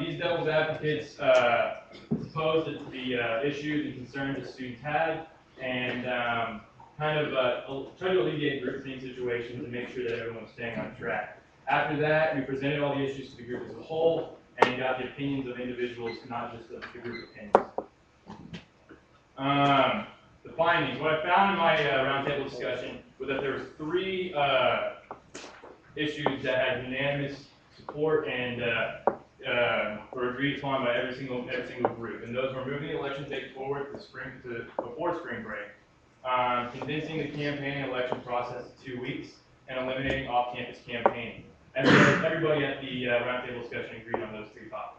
These devil's advocates proposed the issues and concerns that students had, and kind of try to alleviate groupthink situations and make sure that everyone was staying on track. After that, we presented all the issues to the group as a whole, and got the opinions of individuals, not just the group opinions. The findings. What I found in my roundtable discussion was that there were 3 issues that had unanimous support and were agreed upon by every single group, and those were moving the election date forward before spring break, condensing the campaign and election process to 2 weeks, and eliminating off-campus campaigning. Everybody at the roundtable discussion agreed on those 3 topics.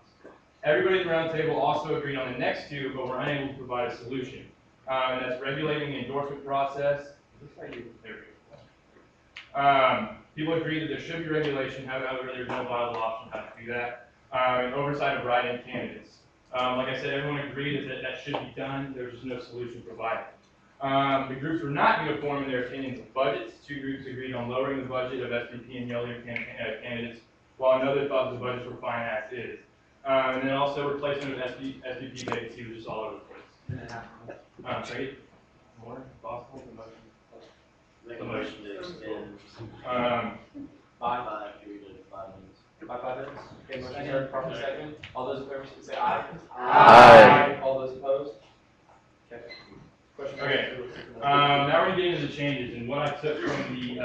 Everybody at the roundtable also agreed on the next 2, but were unable to provide a solution. and that's regulating the endorsement process. There we go. People agree that there should be regulation, however, there's no viable option how to do that, and oversight of write-in candidates. Like I said, everyone agreed that should be done, there's just no solution provided. The groups were not uniform in their opinions of budgets. 2 groups agreed on lowering the budget of SVP and Yellow candidates, while another thought the budgets were fine as is. And then also replacement of SVP vacancy was just all over the place. Second? More possible? Make a motion to extend. 5 minutes. Okay, motion heard, properly second. All those in favor, say aye. Aye. All those opposed? Okay. Question. Okay. Now we're gonna get into the changes, and what I took from the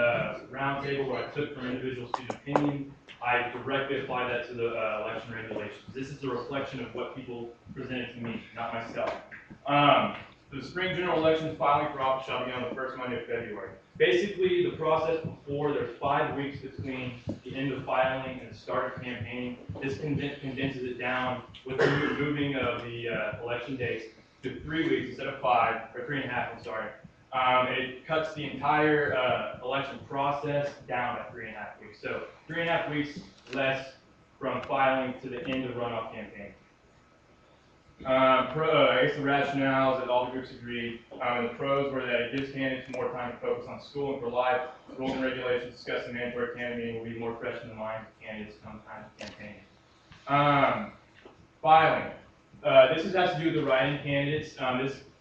roundtable, what I took from individual student opinion, I directly applied that to the election regulations. This is a reflection of what people presented to me, not myself. The spring general elections filing for office shall be on the first Monday of February. Basically, the process before, there's 5 weeks between the end of filing and the start of campaigning. This condenses it down with the moving of the election dates to 3 weeks instead of 5, or 3.5, I'm sorry. It cuts the entire election process down to 3.5 weeks. So 3.5 weeks less from filing to the end of runoff campaign. I guess the rationales that all the groups agreed. The pros were that it gives candidates more time to focus on school and for life. Rules and regulations discussed in the mandatory candidate meeting will be more fresh in the minds of candidates come time to campaign. Filing. This has to do with the write-in candidates.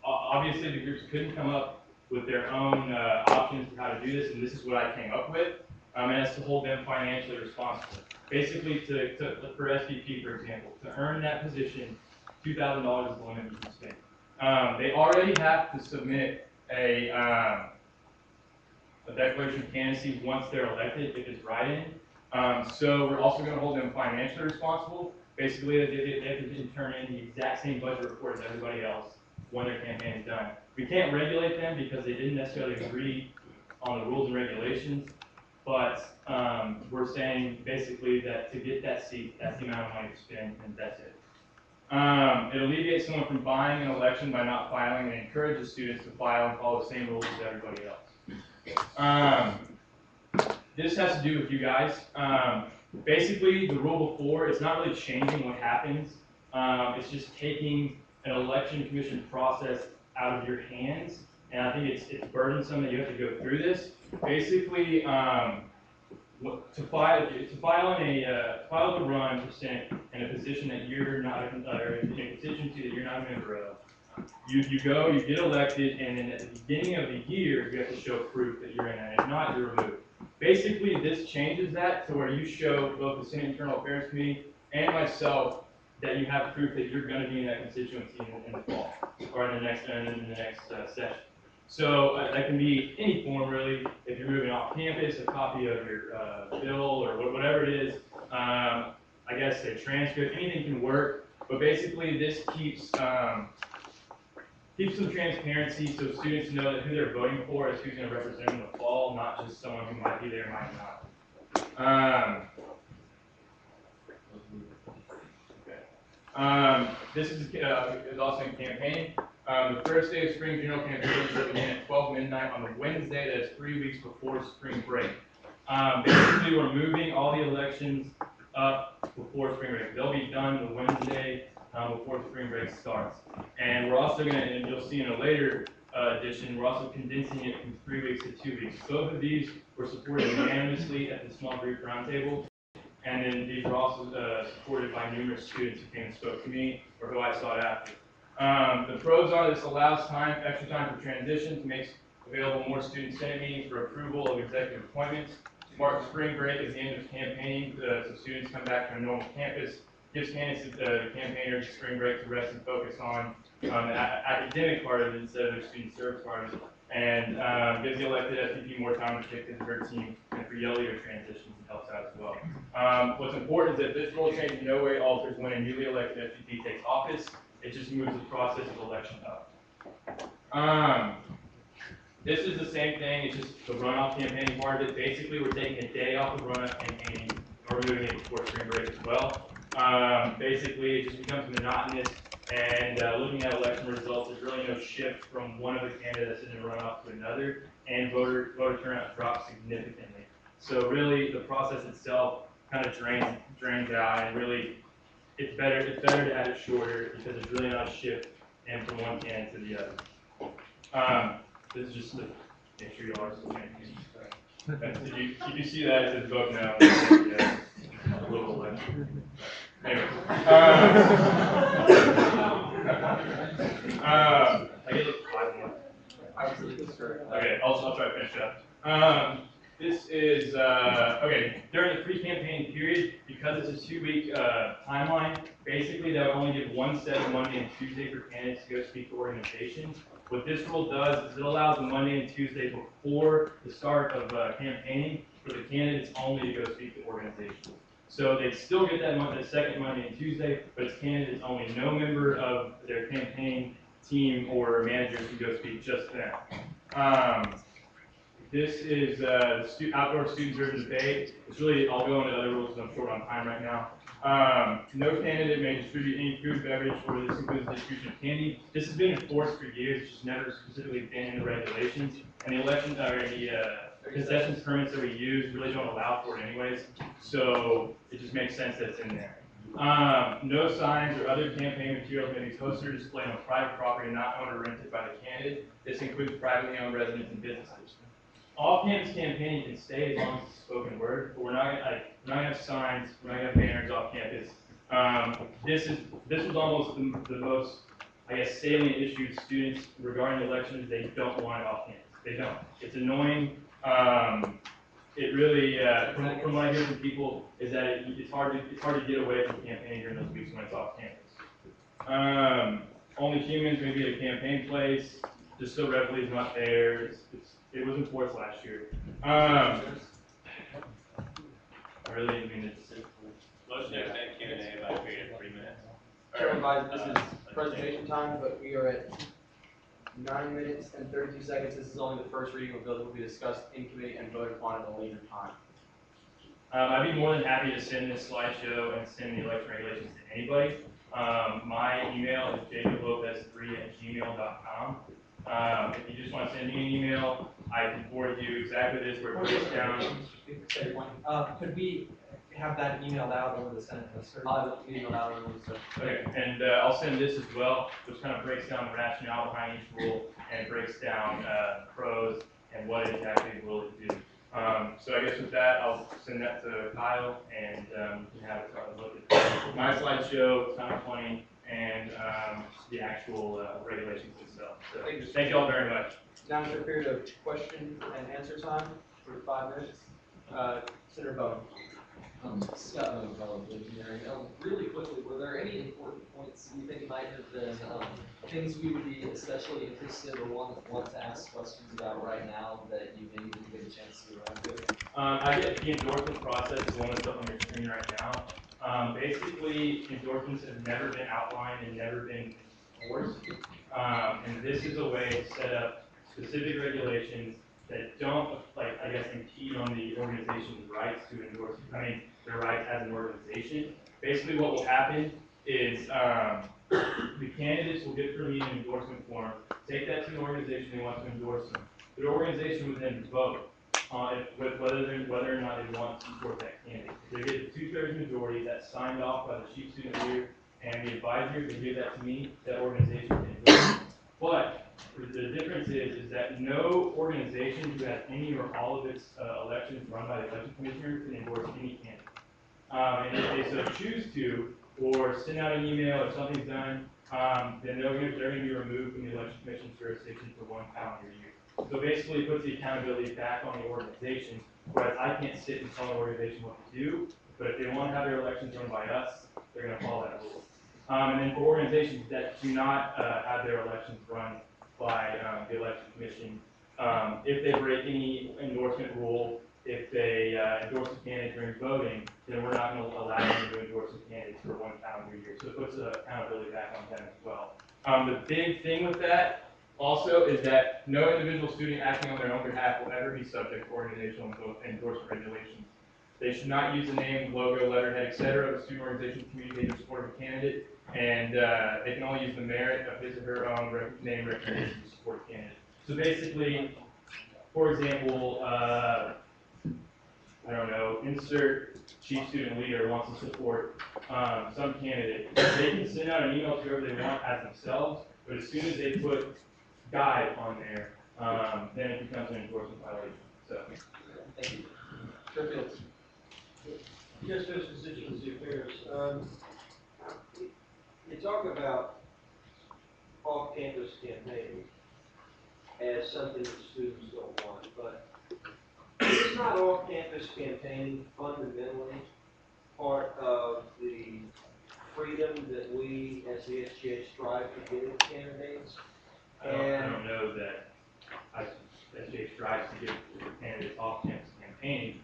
Obviously the groups couldn't come up with their own options for how to do this, and this is what I came up with. And that's to hold them financially responsible. Basically, for SVP, for example, to earn that position, $2,000 is the limit you can spend. They already have to submit a declaration of candidacy once they're elected if it's write-in. So we're also going to hold them financially responsible. Basically, they have to turn in the exact same budget report as everybody else when their campaign is done. We can't regulate them because they didn't necessarily agree on the rules and regulations, but we're saying basically that to get that seat, that's the amount of money to spend, and that's it. It alleviates someone from buying an election by not filing and encourages students to file and follow the same rules as everybody else. This has to do with you guys. Basically, the rule before, it's not really changing what happens. It's just taking an election commission process out of your hands. And I think it's burdensome that you have to go through this. Basically, to file the run percent in a position that you're not, or in a constituency that you're not a member of, you go, you get elected, and then at the beginning of the year, you have to show proof that you're in it. If not, you're removed. Basically, this changes that to where you show both the Senate Internal Affairs Committee and myself that you have proof that you're going to be in that constituency in the fall, or in the next session. So that can be any form, really. If you're moving off campus, a copy of your bill or whatever it is, I guess a transcript, anything can work. But basically, this keeps some transparency so students know that who they're voting for is who's going to represent them in the fall, not just someone who might be there, might not. This is also in campaign. The first day of spring general campaign will begin at 12 midnight on the Wednesday that is 3 weeks before spring break. Basically, we're moving all the elections up before spring break. They'll be done the Wednesday before spring break starts. And we're also going to, and you'll see in a later edition, we're also condensing it from 3 weeks to 2 weeks. Both of these were supported unanimously at the small group roundtable. And then these were also supported by numerous students who came and spoke to me or who I sought after. The pros are this allows extra time for transitions, makes available more student senate meetings for approval of executive appointments. Marks spring break is the end of campaigning, so students come back to a normal campus. Gives candidates, campaigners spring break to rest and focus on the academic part of it instead of their student service part of it. And gives the elected SVP more time to pick her team, and for Yellier transitions, it helps out as well. What's important is that this rule change in no way alters when a newly elected SVP takes office. It just moves the process of election up. This is the same thing, it's just the runoff campaigning part of it. Basically, we're taking a day off of runoff campaigning, or we're moving it before spring break as well. Basically, it just becomes monotonous And looking at election results, there's really no shift from one of the candidates in the runoff to another, and voter turnout dropped significantly. So really, the process itself kind of drains out, and really, it's better to have it shorter because there's really not a shift in from one candidate to the other. This is just to make sure you all are still paying attention. Did you see that? It says vote now. Yeah, a little election. Anyway. I get like 5 more. Okay, I'll try to finish up. This is, okay, during the pre-campaign period, because it's a 2-week timeline, basically that would only give one set of Monday and Tuesday for candidates to go speak to organizations. What this rule does is it allows the Monday and Tuesday before the start of campaigning for the candidates only to go speak to organizations. So they still get that the second Monday and Tuesday, but it's candidates only. No member of their campaign team or managers can go speak, just them. This is the outdoor student-driven debate. It's really, I'll go into other rules because I'm short on time right now. No candidate may distribute any food, beverage, or this includes the distribution of candy. This has been enforced for years, it's just never specifically been in the regulations. And the election, or the concessions permits that we use really don't allow for it anyways. So it just makes sense that it's in there. No signs or other campaign materials may be posted or displayed on private property not owned or rented by the candidate. This includes privately owned residents and businesses. Off-campus campaigning can stay as long as it's spoken word, but we're not gonna have signs, we're not gonna have banners off campus. This was almost the most, I guess, salient issue to students regarding elections. They don't want it off campus. They don't. It's annoying. It really, from what I hear from people, is that it's hard to get away from campaigning during those weeks when it's off campus. Only humans may be at a campaign place. Just so Reveille is not there. It was enforced last year. I really didn't mean to. Motion to extend Q&A by a period of 3 minutes. Chairman advised this is presentation time, but we are at 9 minutes and 32 seconds. This is only the first reading of a bill that will be discussed in committee and voted upon at a later time. I'd be more than happy to send this slideshow and send the election regulations to anybody. My email is jacobLopez3@gmail.com. If you just want to send me an email, I can forward you exactly this where it breaks down. Could we have that emailed out over the Senate? Emailed out over the Senate. Okay, and I'll send this as well, which kind of breaks down the rationale behind each rule and breaks down pros and what exactly will it do. So I guess with that, I'll send that to Kyle and we can have it start to look at my slideshow, kind of funny, and the actual regulations itself. So thank you all very much. Now is a period of question and answer time for 5 minutes. Senator Bowen. Scott Bowen, engineering. Really quickly, were there any important points you think might have been things we would be especially interested or want to ask questions about right now that you maybe didn't get a chance to get around to? I get the endorsement process is one of the stuff on your screen right now. Basically, endorsements have never been outlined and never been enforced. And this is a way to set up specific regulations that don't, like, I guess, impede on the organization's rights to endorse, their rights as an organization. Basically, what will happen is the candidates will get from me an endorsement form, take that to an organization they want to endorse them. The organization would then vote on whether or not they want to support that candidate. If they get the 2/3 majority, that's signed off by the chief student leader and the advisor, they give that to me, that organization can endorse. But the difference is that no organization who has any or all of its elections run by the election commissioner can endorse any candidate. And if they so choose to, or send out an email if something's done, then they're going to be removed from the election commission's jurisdiction for 1 calendar year. So basically it puts the accountability back on the organization, whereas I can't sit and tell the organization what to do, but if they want to have their elections run by us, they're going to follow that rule. And then for organizations that do not have their elections run by the election commission, if they break any endorsement rule, if they endorse a candidate during voting, then we're not going to allow them to endorse a candidate for 1 calendar year. So it puts the accountability back on them as well. The big thing with that also is that no individual student acting on their own behalf will ever be subject to organizational endorsement regulations. They should not use the name, logo, letterhead, etc. of a student organization communicating in support of a candidate, and they can only use the merit of his or her own name recognition to support a candidate. So basically, for example, I don't know, insert chief student leader wants to support some candidate. They can send out an email to whoever they want as themselves, but as soon as they put guide on there, then it becomes an endorsement violation. So, Thank you. Chair Fields. Just as constituency affairs, you talk about off-campus campaigning as something that students don't want, but is not off-campus campaigning fundamentally part of the freedom that we as the SGA strive to give candidates? I don't know that SGA strives to give candidates off-campus campaigning.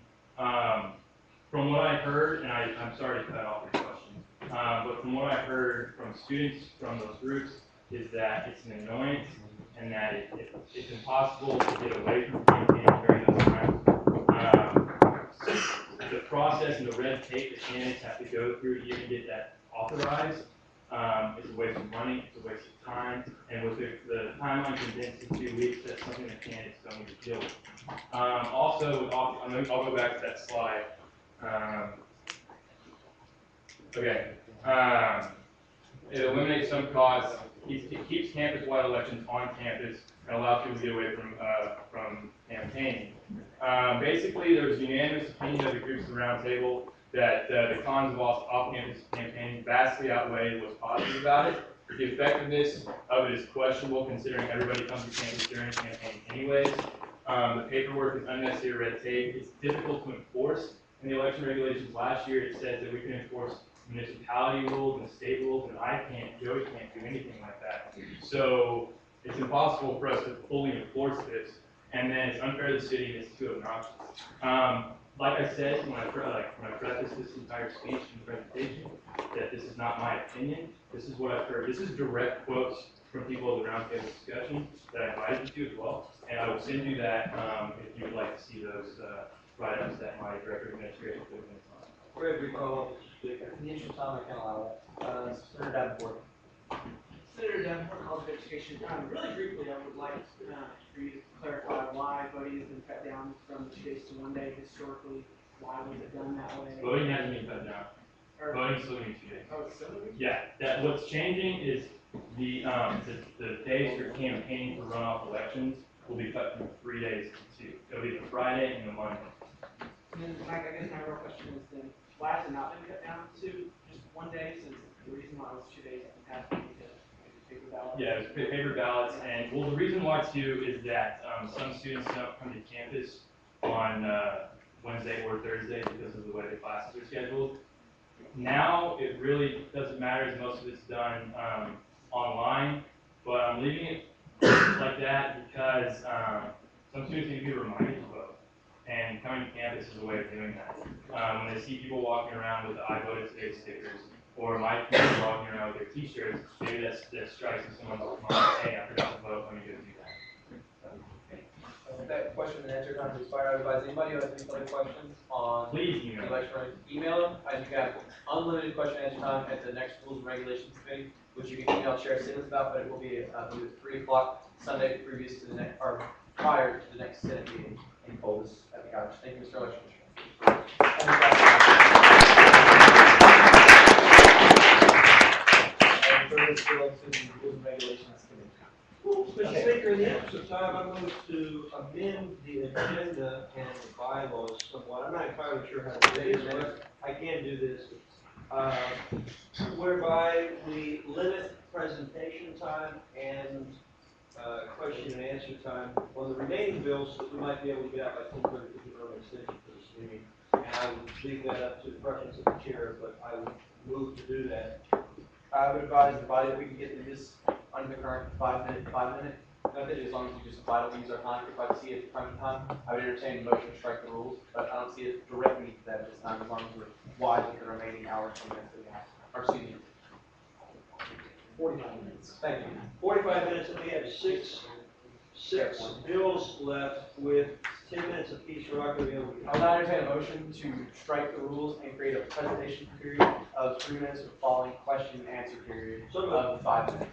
From what I've heard, and I'm sorry to cut off your question, but from what I've heard from students from those groups is that it's an annoyance and that it's impossible to get away from campaigning during those times. The process and the red tape that candidates have to go through to even get that authorized is a waste of money, it's a waste of time, and with the timeline condensed in 2 weeks, that's something that candidates don't need to deal with. Also, I'll go back to that slide. It eliminates some costs. It keeps campus-wide elections on campus and allows people to get away from campaigning. Basically, there was unanimous opinion of the groups at the roundtable that the cons of off-campus campaigning vastly outweigh what's positive about it. The effectiveness of it is questionable considering everybody comes to campus during a campaign anyways. The paperwork is unnecessary red tape. It's difficult to enforce. In the election regulations last year, it said that we can enforce municipality rules and state rules, and Joey can't do anything like that. So it's impossible for us to fully enforce this, and then it's unfair to the city and it's too obnoxious. Like I said when I prefaced this entire speech and presentation, that this is not my opinion. This is what I've heard. This is direct quotes from people at the roundtable discussion that I invited you to as well, and I will send you that if you would like to see those write-ups that my director of administration put in. Fred, recall. In the interest of time, I can't allow that. Senator Davenport. Senator Davenport, College of Education. Really briefly, I would like for you to clarify why voting has been cut down from 2 days to 1 day historically. Why was it done that way? Voting hasn't been cut down. Voting's still going to be 2 days. Oh, it's still going to be? Yeah. What's changing is the days for campaigning for runoff elections will be cut from 3 days to 2. It'll be the Friday and the Monday. And then, I guess my real question is then, why has it not been cut down to just 1 day, since the reason why it was 2 days in the past was because paper ballots? Yeah, it was paper ballots, and well, the reason why too is that some students don't come to campus on Wednesday or Thursday because of the way the classes are scheduled. Now it really doesn't matter as most of it's done online, but I'm leaving it like that because some students need to be reminded to vote. And coming to campus is a way of doing that. When they see people walking around with the I voted today stickers, or my community walking around with their t-shirts, maybe that strikes someone's mind, hey, I forgot to vote, let me go do that. That question and answer time is expired. Otherwise, anybody who has any other questions on Please email. Email them. As you have unlimited question and answer time at the next Rules and Regulations Committee, which you can email Chair Simmons about, but it will be at 3 o'clock Sunday previous to the next, or prior to the next Senate meeting in Coldus at the college. Thank you, Mr. Election. And further bill to the Rules and Regulations Committee. Mr. Speaker, in the interest of time, I'm going to amend the agenda and the bylaws somewhat. I'm not entirely sure how to do this, but I can do this. Whereby we limit presentation time and question and answer time on the remaining bills, so that we might be able to get out by 10:30 to the early extension for this meeting. And I would leave that up to the preference of the chair, but I would move to do that. I would advise the body that we can get through this under the current 5 minute method, as long as you just apply to use our time. If I see it at crunch time, I would entertain a motion to strike the rules, but I don't see it direct need for that at this time, as long as we're wise with the remaining hours from minutes that we have. Or excuse me, 45 minutes. Thank you. 45 minutes, and we have six bills left with 10 minutes apiece, we're not gonna be able to. I will now entertain a motion to strike the rules and create a presentation period of 3 minutes with following question and answer period of 5 minutes.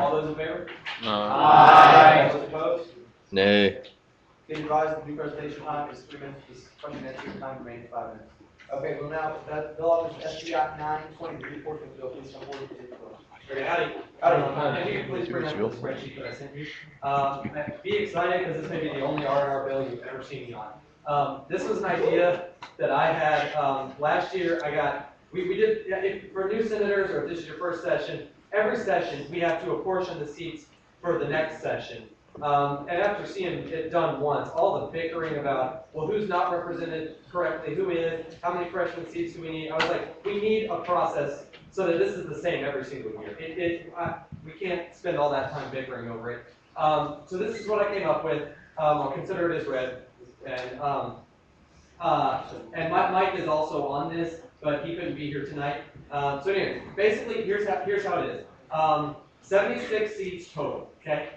All those in favor? Aye. Those opposed? Nay. Be advised, the new presentation time is 3 minutes, this question and answer time remains 5 minutes. Okay, well now, that bill officer SB 920, the report of the bill, please come forward and take the vote. Okay, howdy. If you could please bring up the spreadsheet that I sent you. Be excited because this may be the only R&R bill you've ever seen me on. This was an idea that I had last year. We did, for new senators, or if this is your first session, every session we have to apportion the seats for the next session. And after seeing it done once, all the bickering about, well, who's not represented correctly, who is, how many freshman seats do we need? I was like, we need a process so that this is the same every single year. We can't spend all that time bickering over it. So this is what I came up with. I'll consider it as read. And Mike is also on this, but he couldn't be here tonight. So anyway, basically, here's how it is. 76 seats total, okay?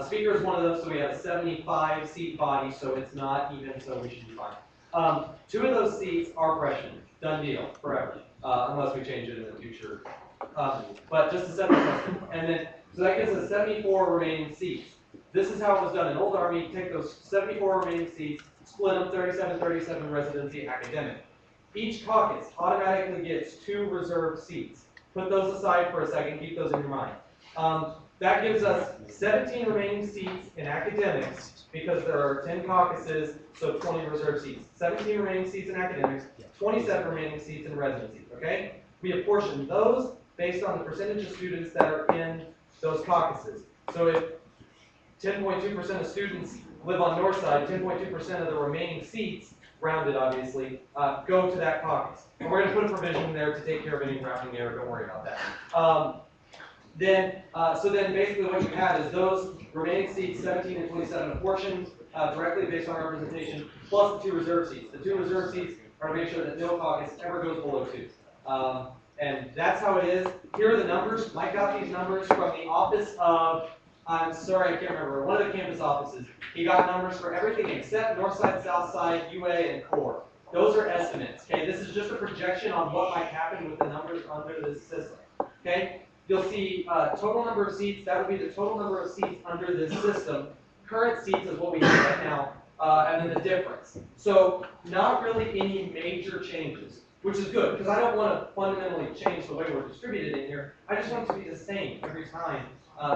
Speaker is one of those, so we have a 75 seat body, so it's not even, so we should be fine. 2 of those seats are freshmen. Done deal, forever. Unless we change it in the future. But just a 7 and then, so that gives us 74 remaining seats. This is how it was done in Old Army. Take those 74 remaining seats, split them 37 residency academic. Each caucus automatically gets 2 reserved seats. Put those aside for a second, keep those in your mind. That gives us 17 remaining seats in academics because there are 10 caucuses, so 20 reserved seats. 17 remaining seats in academics, 27 remaining seats in residency, okay? We apportion those based on the percentage of students that are in those caucuses. So if 10.2% of students live on North Side, 10.2% of the remaining seats, rounded obviously, go to that caucus. And we're going to put a provision there to take care of any rounding error, don't worry about that. So then basically what you have is those remaining seats, 17 and 27 apportioned directly based on representation, plus the 2 reserve seats. The 2 reserve seats are to make sure that no caucus ever goes below 2. And that's how it is. Here are the numbers. Mike got these numbers from the office of, I'm sorry, I can't remember, one of the campus offices. He got numbers for everything except North Side, South Side, UA, and Core. Those are estimates, okay? This is just a projection on what might happen with the numbers under this system, okay? You'll see total number of seats, that would be the total number of seats under this system. Current seats is what we have right now, and then the difference. So not really any major changes, which is good, because I don't want to fundamentally change the way we're distributed in here. I just want it to be the same every time,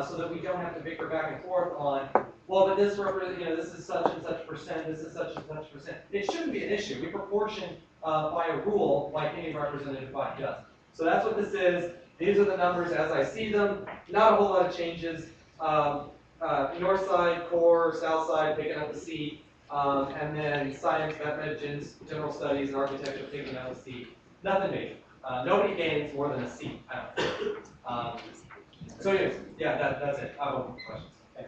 so that we don't have to bicker back and forth on, well, but this this is such and such percent, this is such and such percent. It shouldn't be an issue. We proportion by a rule like any representative body does. So that's what this is. These are the numbers as I see them. Not a whole lot of changes. North side, core, south side picking up the seat, and then science, mathematics, general studies, and architecture picking up the seat. Nothing major. Nobody gains more than a seat. So anyways, yeah, that's it. I have no questions. Okay.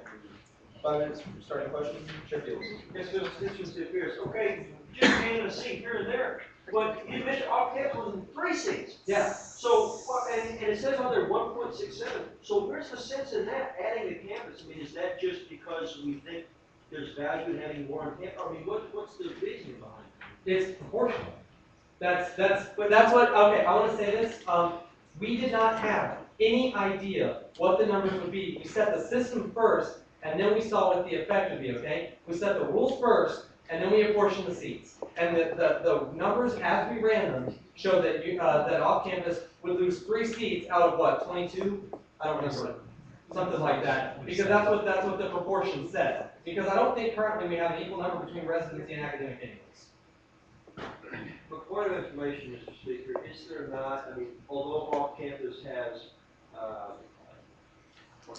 5 minutes for starting questions. Sheffield. Yes, Mr. Pierce. Okay, just gaining a seat here and there. But you mentioned off-campus was in 3 seats. Yeah. So, and it says on there 1.67. So where's the sense in that, adding a campus? I mean, is that just because we think there's value in having more on campus? I mean, what's the reason behind it? It's proportional. That's what, okay, I want to say this. We did not have any idea what the numbers would be. We set the system first, and then we saw what the effect would be, okay? We set the rules first, and then we apportioned the seats. And the numbers as we ran them show that that off-campus would lose 3 seats out of what, 22? I don't remember. Something like that. Because that's what the proportion says. Because I don't think currently we have an equal number between residency and academic anyways. For point of information, Mr. Speaker, is there not, I mean, although off-campus has,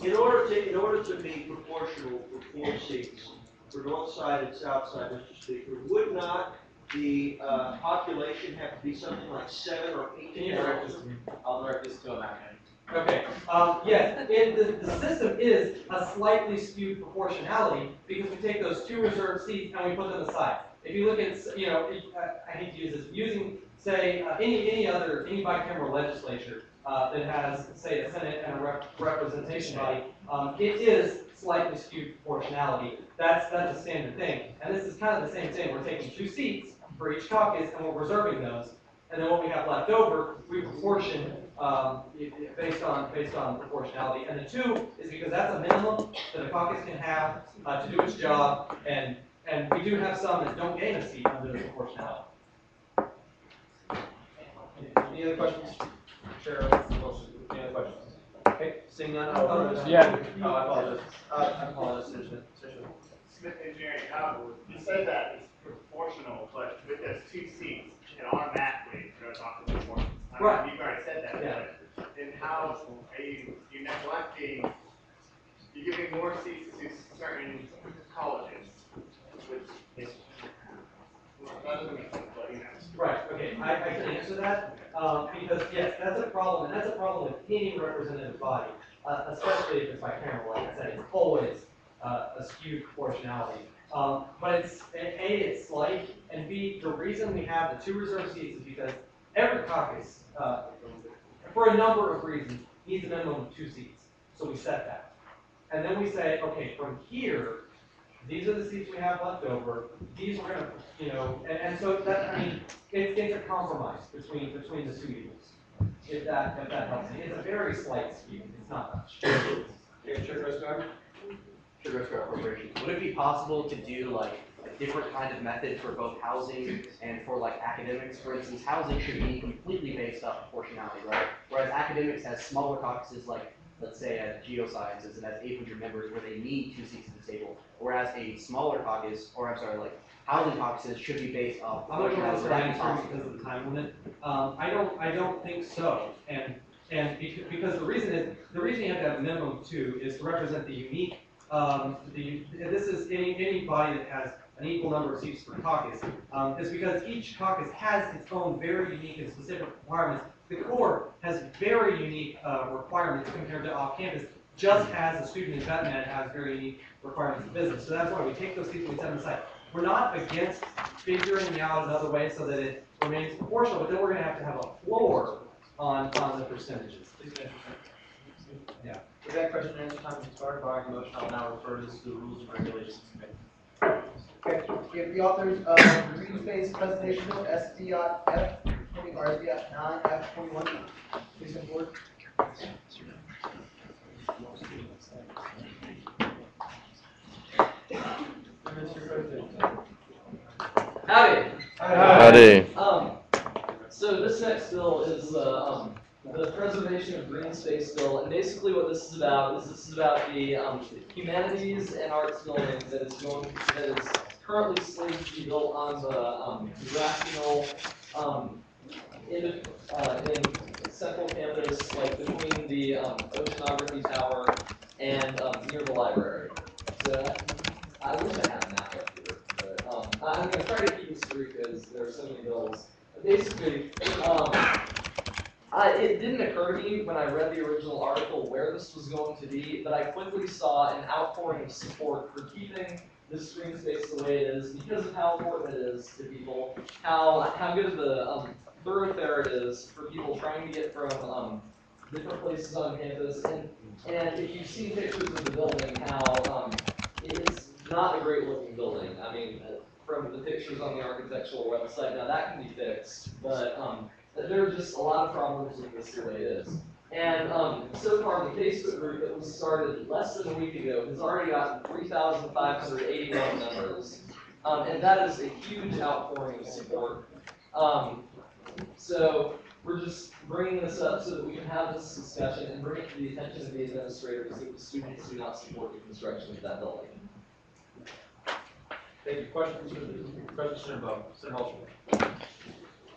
in order to be proportional for 4 seats, for North Side and South Side, Mr. Speaker, would not the population have to be something like 7 or 8? Can you direct this to me? I'll direct this to a back end. Okay, yes, the system is a slightly skewed proportionality because we take those 2 reserved seats and we put them aside. If you look at, I hate to use this, using, say, any bicameral legislature that has, say, a Senate and a representation body, it is slightly skewed proportionality, that's a standard thing. And this is kind of the same thing. We're taking 2 seats for each caucus and we're reserving those. And then what we have left over, we proportion based on proportionality. And the 2 is because that's a minimum that a caucus can have to do its job. And we do have some that don't gain a seat under the proportionality. Any other questions? Chair, any other questions? Okay, seeing none, I'll apologize. Yeah. Oh, I apologize. I apologize, Senator Smith. Smith Engineering, you said that it's proportional, but with those 2 seats, it automatically goes off the proportions. Right. You've already said that. Yeah. But then how are you neglecting, you're giving more seats to certain colleges, which is, that doesn't make sense, but you know. Right, okay, I can answer that, because yes, that's a problem, and that's a problem with any representative body, especially if it's bicameral, like I said, it's always a skewed proportionality. But it's, A, it's slight, and B, the reason we have the 2 reserved seats is because every caucus, for a number of reasons, needs a minimum of 2 seats, so we set that. And then we say, okay, from here, these are the seats we have left over. These we're gonna, you know, and so that, I mean, it's a compromise between the 2 evils. If that helps. It's a very slight skew. It's not much. Chair Grosvenor? Chair Grosvenor Corporation. Would it be possible to do like a different kind of method for both housing and for like academics? For instance, housing should be completely based off proportionality, right? Whereas academics has smaller caucuses like, let's say at Geosciences, it has 800 members where they need 2 seats at the table. Whereas a smaller caucus, or I'm sorry, like housing caucuses should be based off I'm not going to proportionality. answer that because of the time limit. I don't think so. And because the reason you have to have a minimum of 2 is to represent the unique. This is any body that has an equal number of seats per caucus. Is because each caucus has its own very unique and specific requirements. The core has very unique requirements compared to off-campus, just as a student in vet med has very unique requirements in business. So that's why we take those seats and we set them aside. We're not against figuring out another way so that it remains proportional, but then we're going to have a floor on the percentages. Yeah. With that question and answer time has expired, barring a motion, I'll now refer this to the Rules and Regulations Committee. Okay, if the authors of the green space presentation bill, SDF 20 or SDF 9F21, please come forward. Howdy. Howdy. So this next bill is the preservation of green space bill, and basically what this is about the humanities and arts building that is currently slated to be built on the grassy knoll in central campus, like between the oceanography tower and near the library. So I wish I had a map up here, but I'm going to try to keep this brief because there are so many bills. Basically, it didn't occur to me when I read the original article where this was going to be, but I quickly saw an outpouring of support for keeping this green space the way it is because of how important it is to people, how good of a thoroughfare it is for people trying to get from different places on campus, and if you've seen pictures of the building, how it's not a great looking building. I mean, from the pictures on the architectural website, now that can be fixed, but there are just a lot of problems with this the way it is. And so far, the Facebook group that was started less than a week ago has already gotten 3,581 members, and that is a huge outpouring of support. So we're just bringing this up so that we can have this discussion and bring it to the attention of the administrators that the students do not support the construction of that building. Thank you. Questions for the President Shinabo? Senator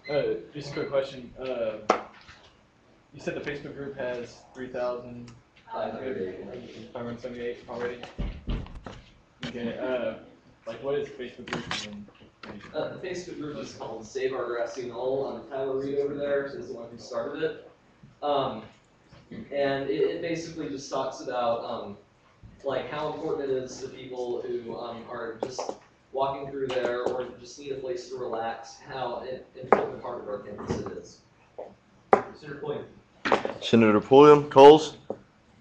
Holtzman. Just a quick question. You said the Facebook group has 3,578 already? Okay, like what is the Facebook group? The Facebook group is called Save Our Grassy Knoll. Tyler Reed over there is the one who started it. And it basically just talks about like how important it is to people who are just walking through there or just need a place to relax, how important part of our campus it is. Senator Pulliam. Senator Pulliam, Coles.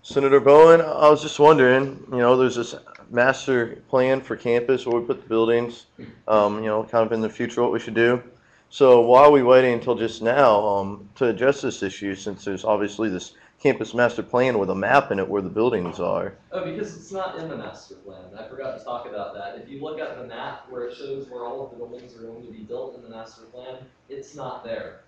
Senator Bowen, I was just wondering, there's this master plan for campus where we put the buildings, kind of in the future what we should do. So why are we waiting until just now to address this issue, since there's obviously this campus master plan with a map in it where the buildings are? Oh, because it's not in the master plan. I forgot to talk about that. If you look at the map where it shows where all of the buildings are going to be built in the master plan, it's not there.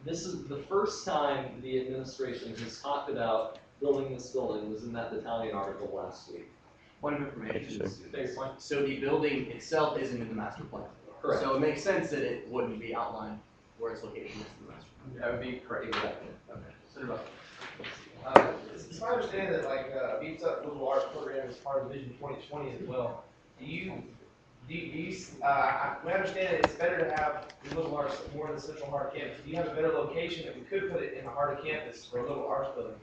This is the first time the administration has talked about building this building was in that battalion article last week. Point of information. Fair point. So the building itself isn't in the master plan. Correct. So it makes sense that it wouldn't be outlined where it's located in the master plan. That would be correct. Exactly. Okay. Senator Buck. It's my understanding that Beats Up Liberal Arts program is part of Vision 2020 as well. We understand that it's better to have the liberal arts more in the central heart of campus. Do you have a better location that we could put it in the heart of campus for a liberal arts building?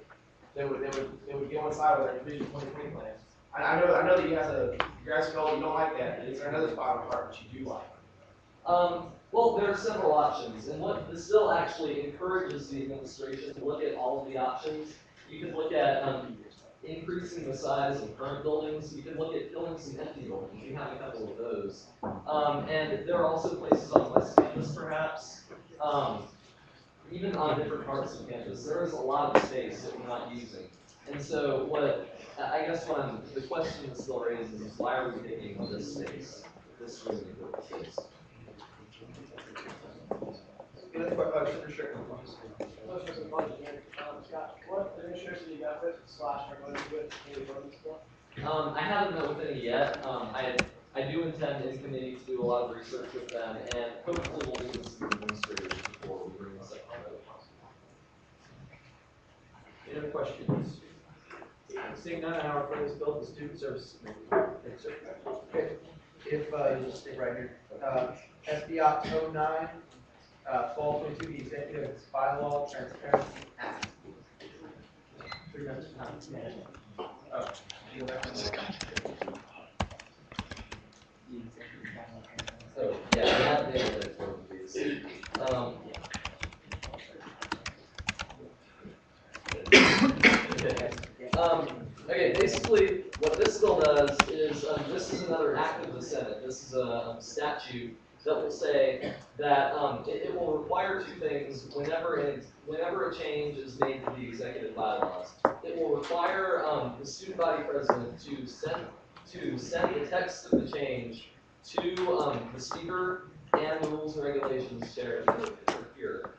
That would go inside with our Vision 2020 plan. I know that you guys feel you don't like that. Is there another spot in the heart that you do like? Well, there are several options, and what this bill actually encourages the administration to look at all of the options. You could look at increasing the size of current buildings. You could look at filling some empty buildings. You have a couple of those. And there are also places on West Campus, perhaps, even on different parts of campus. There is a lot of space that we're not using. And so the question that still raises is, why are we taking this space, this really important space? Senator Strickland. Scott, what administration you got with / are going with the voting still? I haven't met with any yet. I do intend in committee to do a lot of research with them, and hopefully we'll do this with administrators before we bring this up. Any other questions? Seeing none, I will refer this bill to the Student Services Committee. Okay. If you just stay right here. SB Oct 09, fall 22, the Executive Bylaw Transparency Act. 3 minutes. Oh, So, yeah, I have the other one of these. Okay, basically, what this bill does is, this is another act of the Senate. This is a statute that will say that it will require two things whenever a change is made to the executive bylaws. It will require the student body president to send the text of the change to the speaker and the rules and regulations chair here.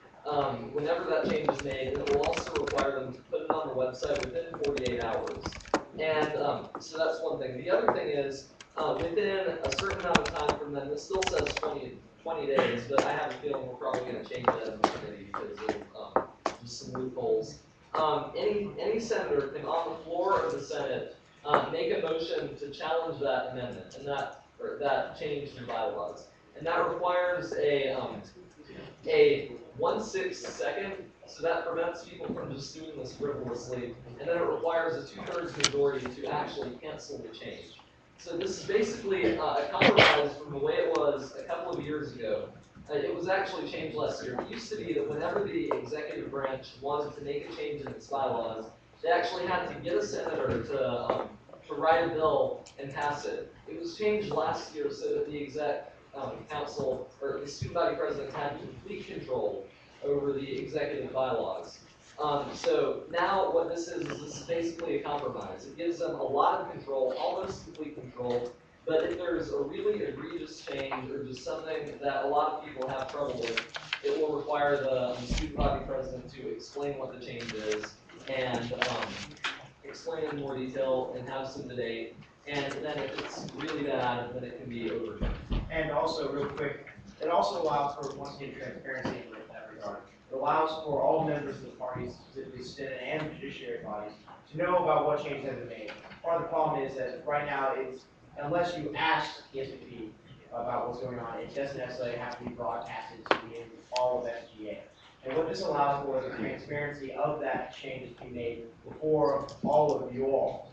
Whenever that change is made, and it will also require them to put it on the website within 48 hours. And so that's one thing. The other thing is, within a certain amount of time from then, this still says 20 days, but I have a feeling we're probably going to change that in the committee because of just some loopholes. Any senator can, on the floor of the Senate, make a motion to challenge that amendment and that change in bylaws. And that requires a 1/6 second, so that prevents people from just doing this frivolously. And then it requires a 2/3 majority to actually cancel the change. So this is basically a compromise from the way it was a couple of years ago. It was actually changed last year. It used to be that whenever the executive branch wanted to make a change in its bylaws, they actually had to get a senator to write a bill and pass it. It was changed last year so that the exec council, or the student body president, had complete control over the executive bylaws. So now what this is basically a compromise. It gives them a lot of control, almost complete control, but if there's a really egregious change or just something that a lot of people have trouble with, it will require the student body president to explain what the change is and explain in more detail and have some debate. And then if it's really bad, then it can be overturned. And also, real quick, it also allows for, once again, transparency in that regard. It allows for all members of the parties, specifically Senate and judiciary bodies, to know about what changes have been made. Part of the problem is that right now, it's unless you ask the SVP about what's going on, it doesn't necessarily have to be broadcasted to all of SGA. And what this allows for is the transparency of that change to be made before all of you all.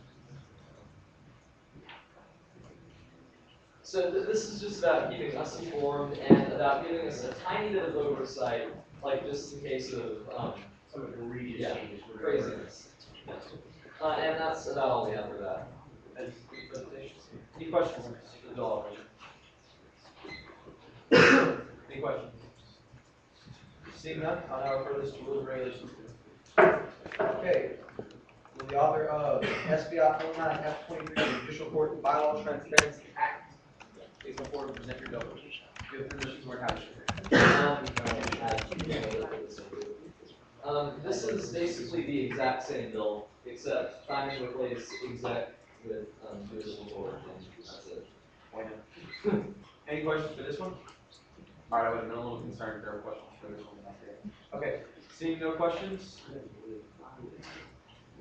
So this is just about keeping us informed and about giving us a tiny bit of oversight, like just in case of some of the egregious changes. Craziness. And that's about all we have for that. Any questions for the bill operation? Any questions? Seeing none, I'll now refer this to rules and regulations. Okay. Will the author of SBI 09F23, the Official Court Bylaw Transparency Act, please come forward and present your bill. Give permission to our house. This is basically the exact same bill, except timing replace exec with judicial court, and that's it. Any questions for this one? All right, I would have been a little concerned if there were questions for this one. Okay, seeing no questions.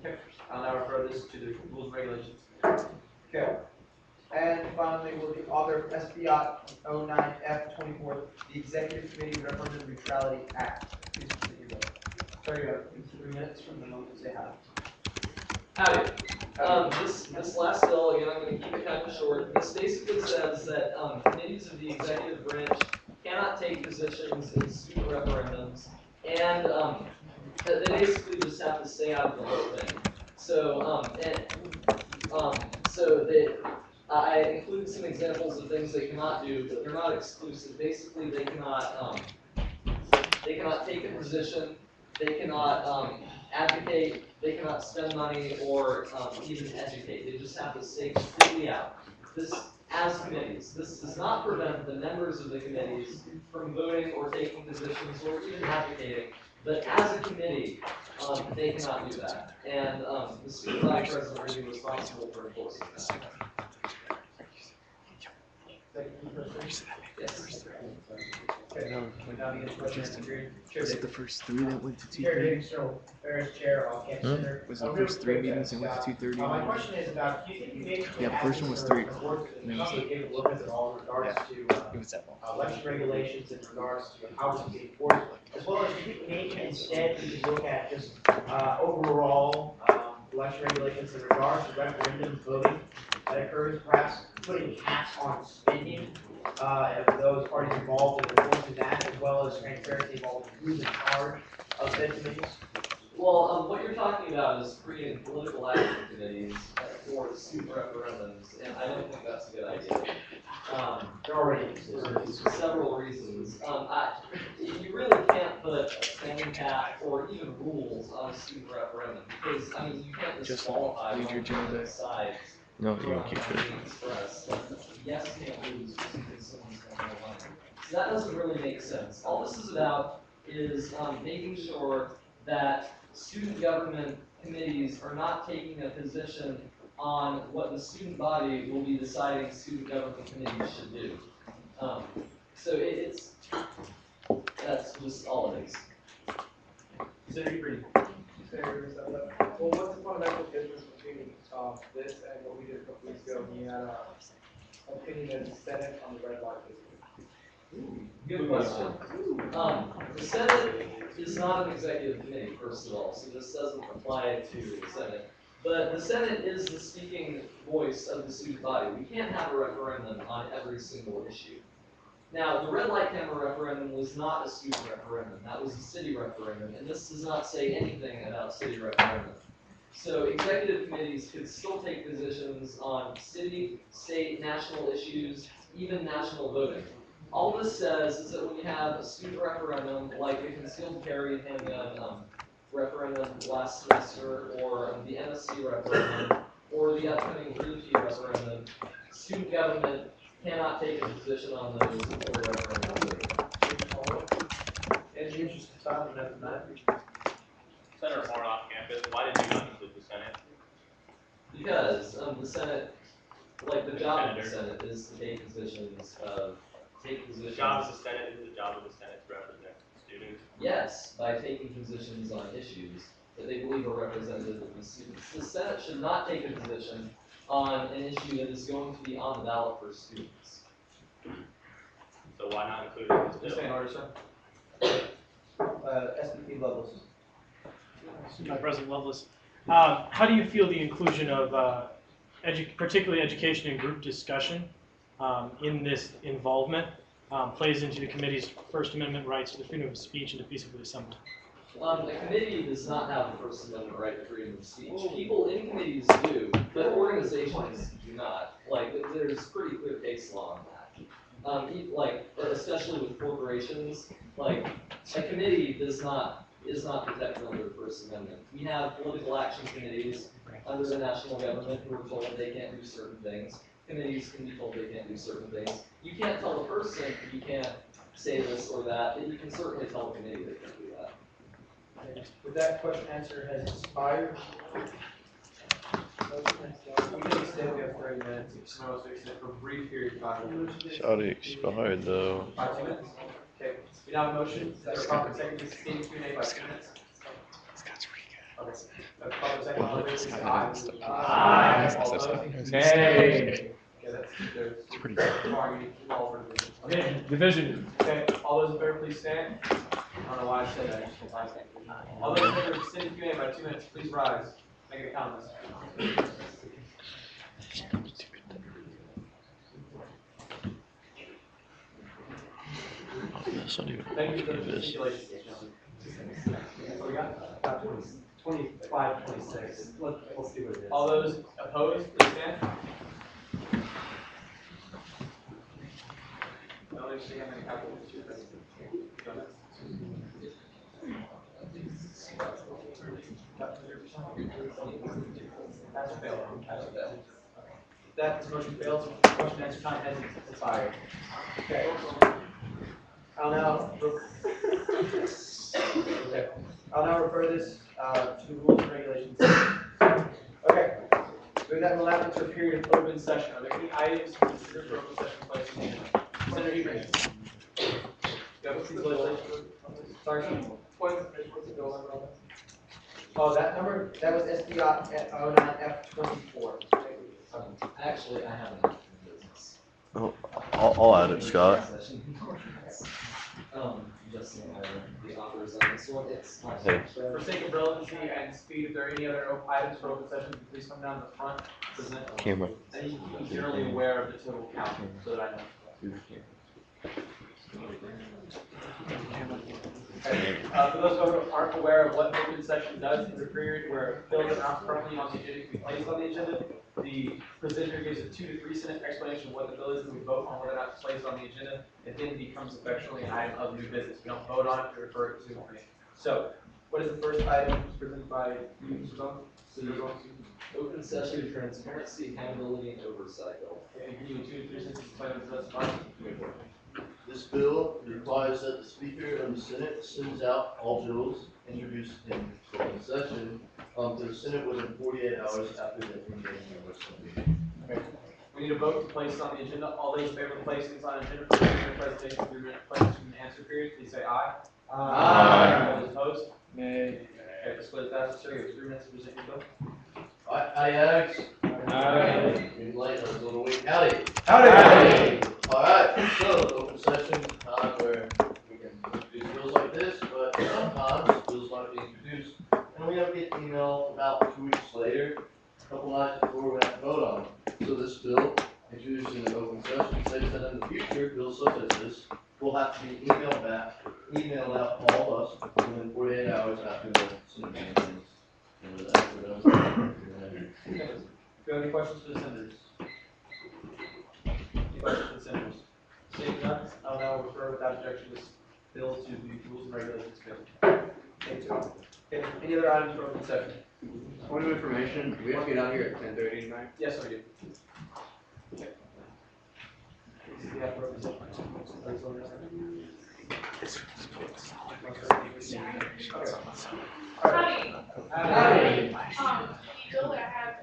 Okay, I'll now refer this to the rules and regulations. Okay. And finally, will the author of SBI 09F24, the Executive Committee Referendum Neutrality Act, please present your bill. Sorry, you have 3 minutes from the moment to say hi. Howdy. This last bill, again, I'm going to keep it kind of short. This basically says that committees of the executive branch cannot take positions in student referendums, and they basically just have to stay out of the whole thing. So, I included some examples of things they cannot do, but they're not exclusive. Basically, they cannot take a position, they cannot advocate, they cannot spend money, or even educate. They just have to stay completely out. This, as committees, this does not prevent the members of the committees from voting or taking positions or even advocating. But as a committee, they cannot do that. And the student body president will be responsible for enforcing that. Yes. Was it the first 3 that went to 2:30? Chair David Stroll, Ferris Chair, Off-Campus Center. Was it the first 3 meetings that went to 2:30? My question is about, do you think you made? Yeah, the first one was 3 o'clock. And then it was Probably gave a look at it all in regards to it was that long. election regulations in regards to how it's being enforced, as well as do you think maybe instead we could look at just overall election regulations in regards to referendum voting that occurs, perhaps putting caps on spending of those parties involved in enforcing that, as well as transparency involved in who's in charge of said committees? Well, what you're talking about is creating political action committees for student referendums, and I don't think that's a good idea. There already for several reasons. You really can't put a spending cap or even rules on a student referendum, because, I mean, you can't disqualify read your agenda. sides. No, you don't keep it. Express. Yes can't lose just because someone's got more money. So that doesn't really make sense. All this is about is making sure that student government committees are not taking a position on what the student body will be deciding student government committees should do. That's just all it is. Senator Green. Well, what's the fundamental difference between this and what we did a couple weeks ago when you had an opinion of the Senate on the red light district? Good question. The Senate is not an executive committee, first of all, so this doesn't apply to the Senate. But the Senate is the speaking voice of the student body. We can't have a referendum on every single issue. Now, the red light camera referendum was not a student referendum. That was a city referendum, and this does not say anything about city referendum. So executive committees could still take positions on city, state, national issues, even national voting. All this says is that when you have a student referendum, like the concealed carry handgun referendum last semester, or the MSC referendum, or the upcoming green fee referendum, student government cannot take a position on those before referendum. In the interest of time, and that's not. Senator Horn off campus, why did you not include the Senate? Because the Senate, like the job of the Senate is to take positions The job of the Senate is the job of the Senate to represent students. Yes, by taking positions on issues that they believe are representative of the students. The Senate should not take a position on an issue that is going to be on the ballot for students. So why not include it in this bill? Just in order, sir. SVP Lovelace. President Lovelace. How do you feel the inclusion of particularly education and group discussion in this involvement plays into the committee's First Amendment rights to the freedom of speech and to peaceably assemble? A committee does not have the First Amendment right to freedom of speech. People in committees do, but organizations do not. Like, there's pretty clear case law on that. Like, especially with corporations, like, a committee is not protected under the First Amendment. We have political action committees under the national government who are told they can't do certain things. Committees can be told they can't do certain things. You can't tell a person you can't say this or that, but you can certainly tell a committee they can't do that. With that question answer has expired. We can extend, we have 30 minutes, if someone wants to extend for a brief period of time. It's already expired though. 2 minutes? Okay, we now have a motion, is there a proper second to sustain Q&A by 2 minutes? Okay, proper second, all those in favor say aye. Aye. All those nay. Okay, that's pretty Okay, division. Okay, all those in favor, please stand. I don't know why I said that. All those in favor of extending Q&A by 2 minutes, please rise. Make it count. Thank you for the stipulations, gentlemen. What we got? 25, 26. We'll see what it is. All those opposed, please stand. No, they should have any capital issues. That's failed. That's failed. That motion fails. Question and answer time has expired. Okay. I'll now refer this to rules and regulations. Okay. With that, we'll have into a period of open session. Are there any items to consider for open session placed in the Senator Hebron? Do you have a piece of legislation? Sorry, point. Oh, that number, that was SB 09F24. Actually, I haven't been in business. Oh, I'll add it, Scott. Just the authors on this one, it's. Hey. For sake of relevancy and speed, if there are any other items for open session, please come down to the front, present. Camera. And you can be generally aware of the total count, so that I know. Okay. For those who aren't aware of what open session does, it's a period where bills that are not currently on the agenda can be placed on the agenda. The presenter gives a 2 to 3 sentence explanation of what the bill is, and we vote on whether or not it's placed on the agenda. It then becomes effectually an item of new business. We don't vote on it, we refer it to. So, what is the first item presented by you, Mr. Bone? Open session, transparency, accountability, and oversight bill. Okay, can you 2 to 3 sentences explain what that's about? This bill requires that the Speaker of the Senate sends out all bills introduced in open session to the Senate within 48 hours after the ending of the meeting. Okay. We need a vote to place on the agenda. All those in favor of placing this on the agenda for the presentation, 3 minute question and answer period, please say aye. Aye. All those opposed? Nay. Okay, let's split that. Sir, you have 3 minutes to present your bill. Aye, Alex. Aye. Green light, I was a little weak. Howdy. Howdy. All right, so open session time where we can introduce bills like this, but sometimes bills might be introduced and we have to get email about 2 weeks later, a couple nights before we have to vote on it. So this bill, introduced in an open session, says that in the future, bills such as this will have to be emailed out to all of us within 48 hours after the Senate meeting is. Do you have any questions for the senators? Any questions for the senators? Seeing none, I'll now refer without objection this bill to the Rules and Regulations Committee. Thank you. Okay, any other items for open session? Point of information, do we have to get out here at 10:30 tonight? Yes, I do. Okay. This is the open session. Howdy. Howdy. The bill that I have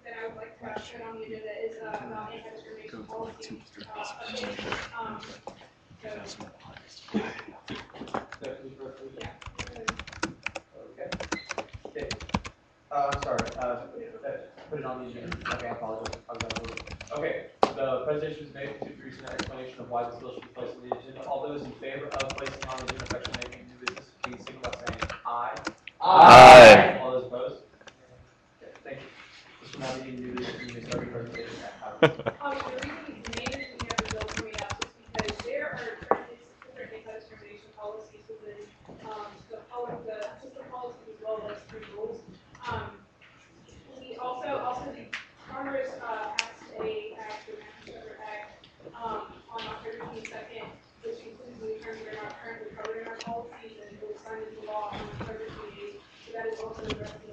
that I would like to put on the agenda is about anti-discrimination policy. Okay. I'm sorry. Put it on the agenda. Okay, I apologize. Okay. The presentation is made with 2 to 3 minute explanation of why this bill should be placed on the agenda. All those in favor of placing on the agenda section making new business, please signal by saying aye. Aye. All those opposed? Okay, thank you. This will now be new business. You may start your presentation. The reason we have the bill coming up is because there are different anti-discrimination policies within the 22nd, which includes new terms that are not currently covered in our policies, and it was signed into law on October 28th. So that is also addressed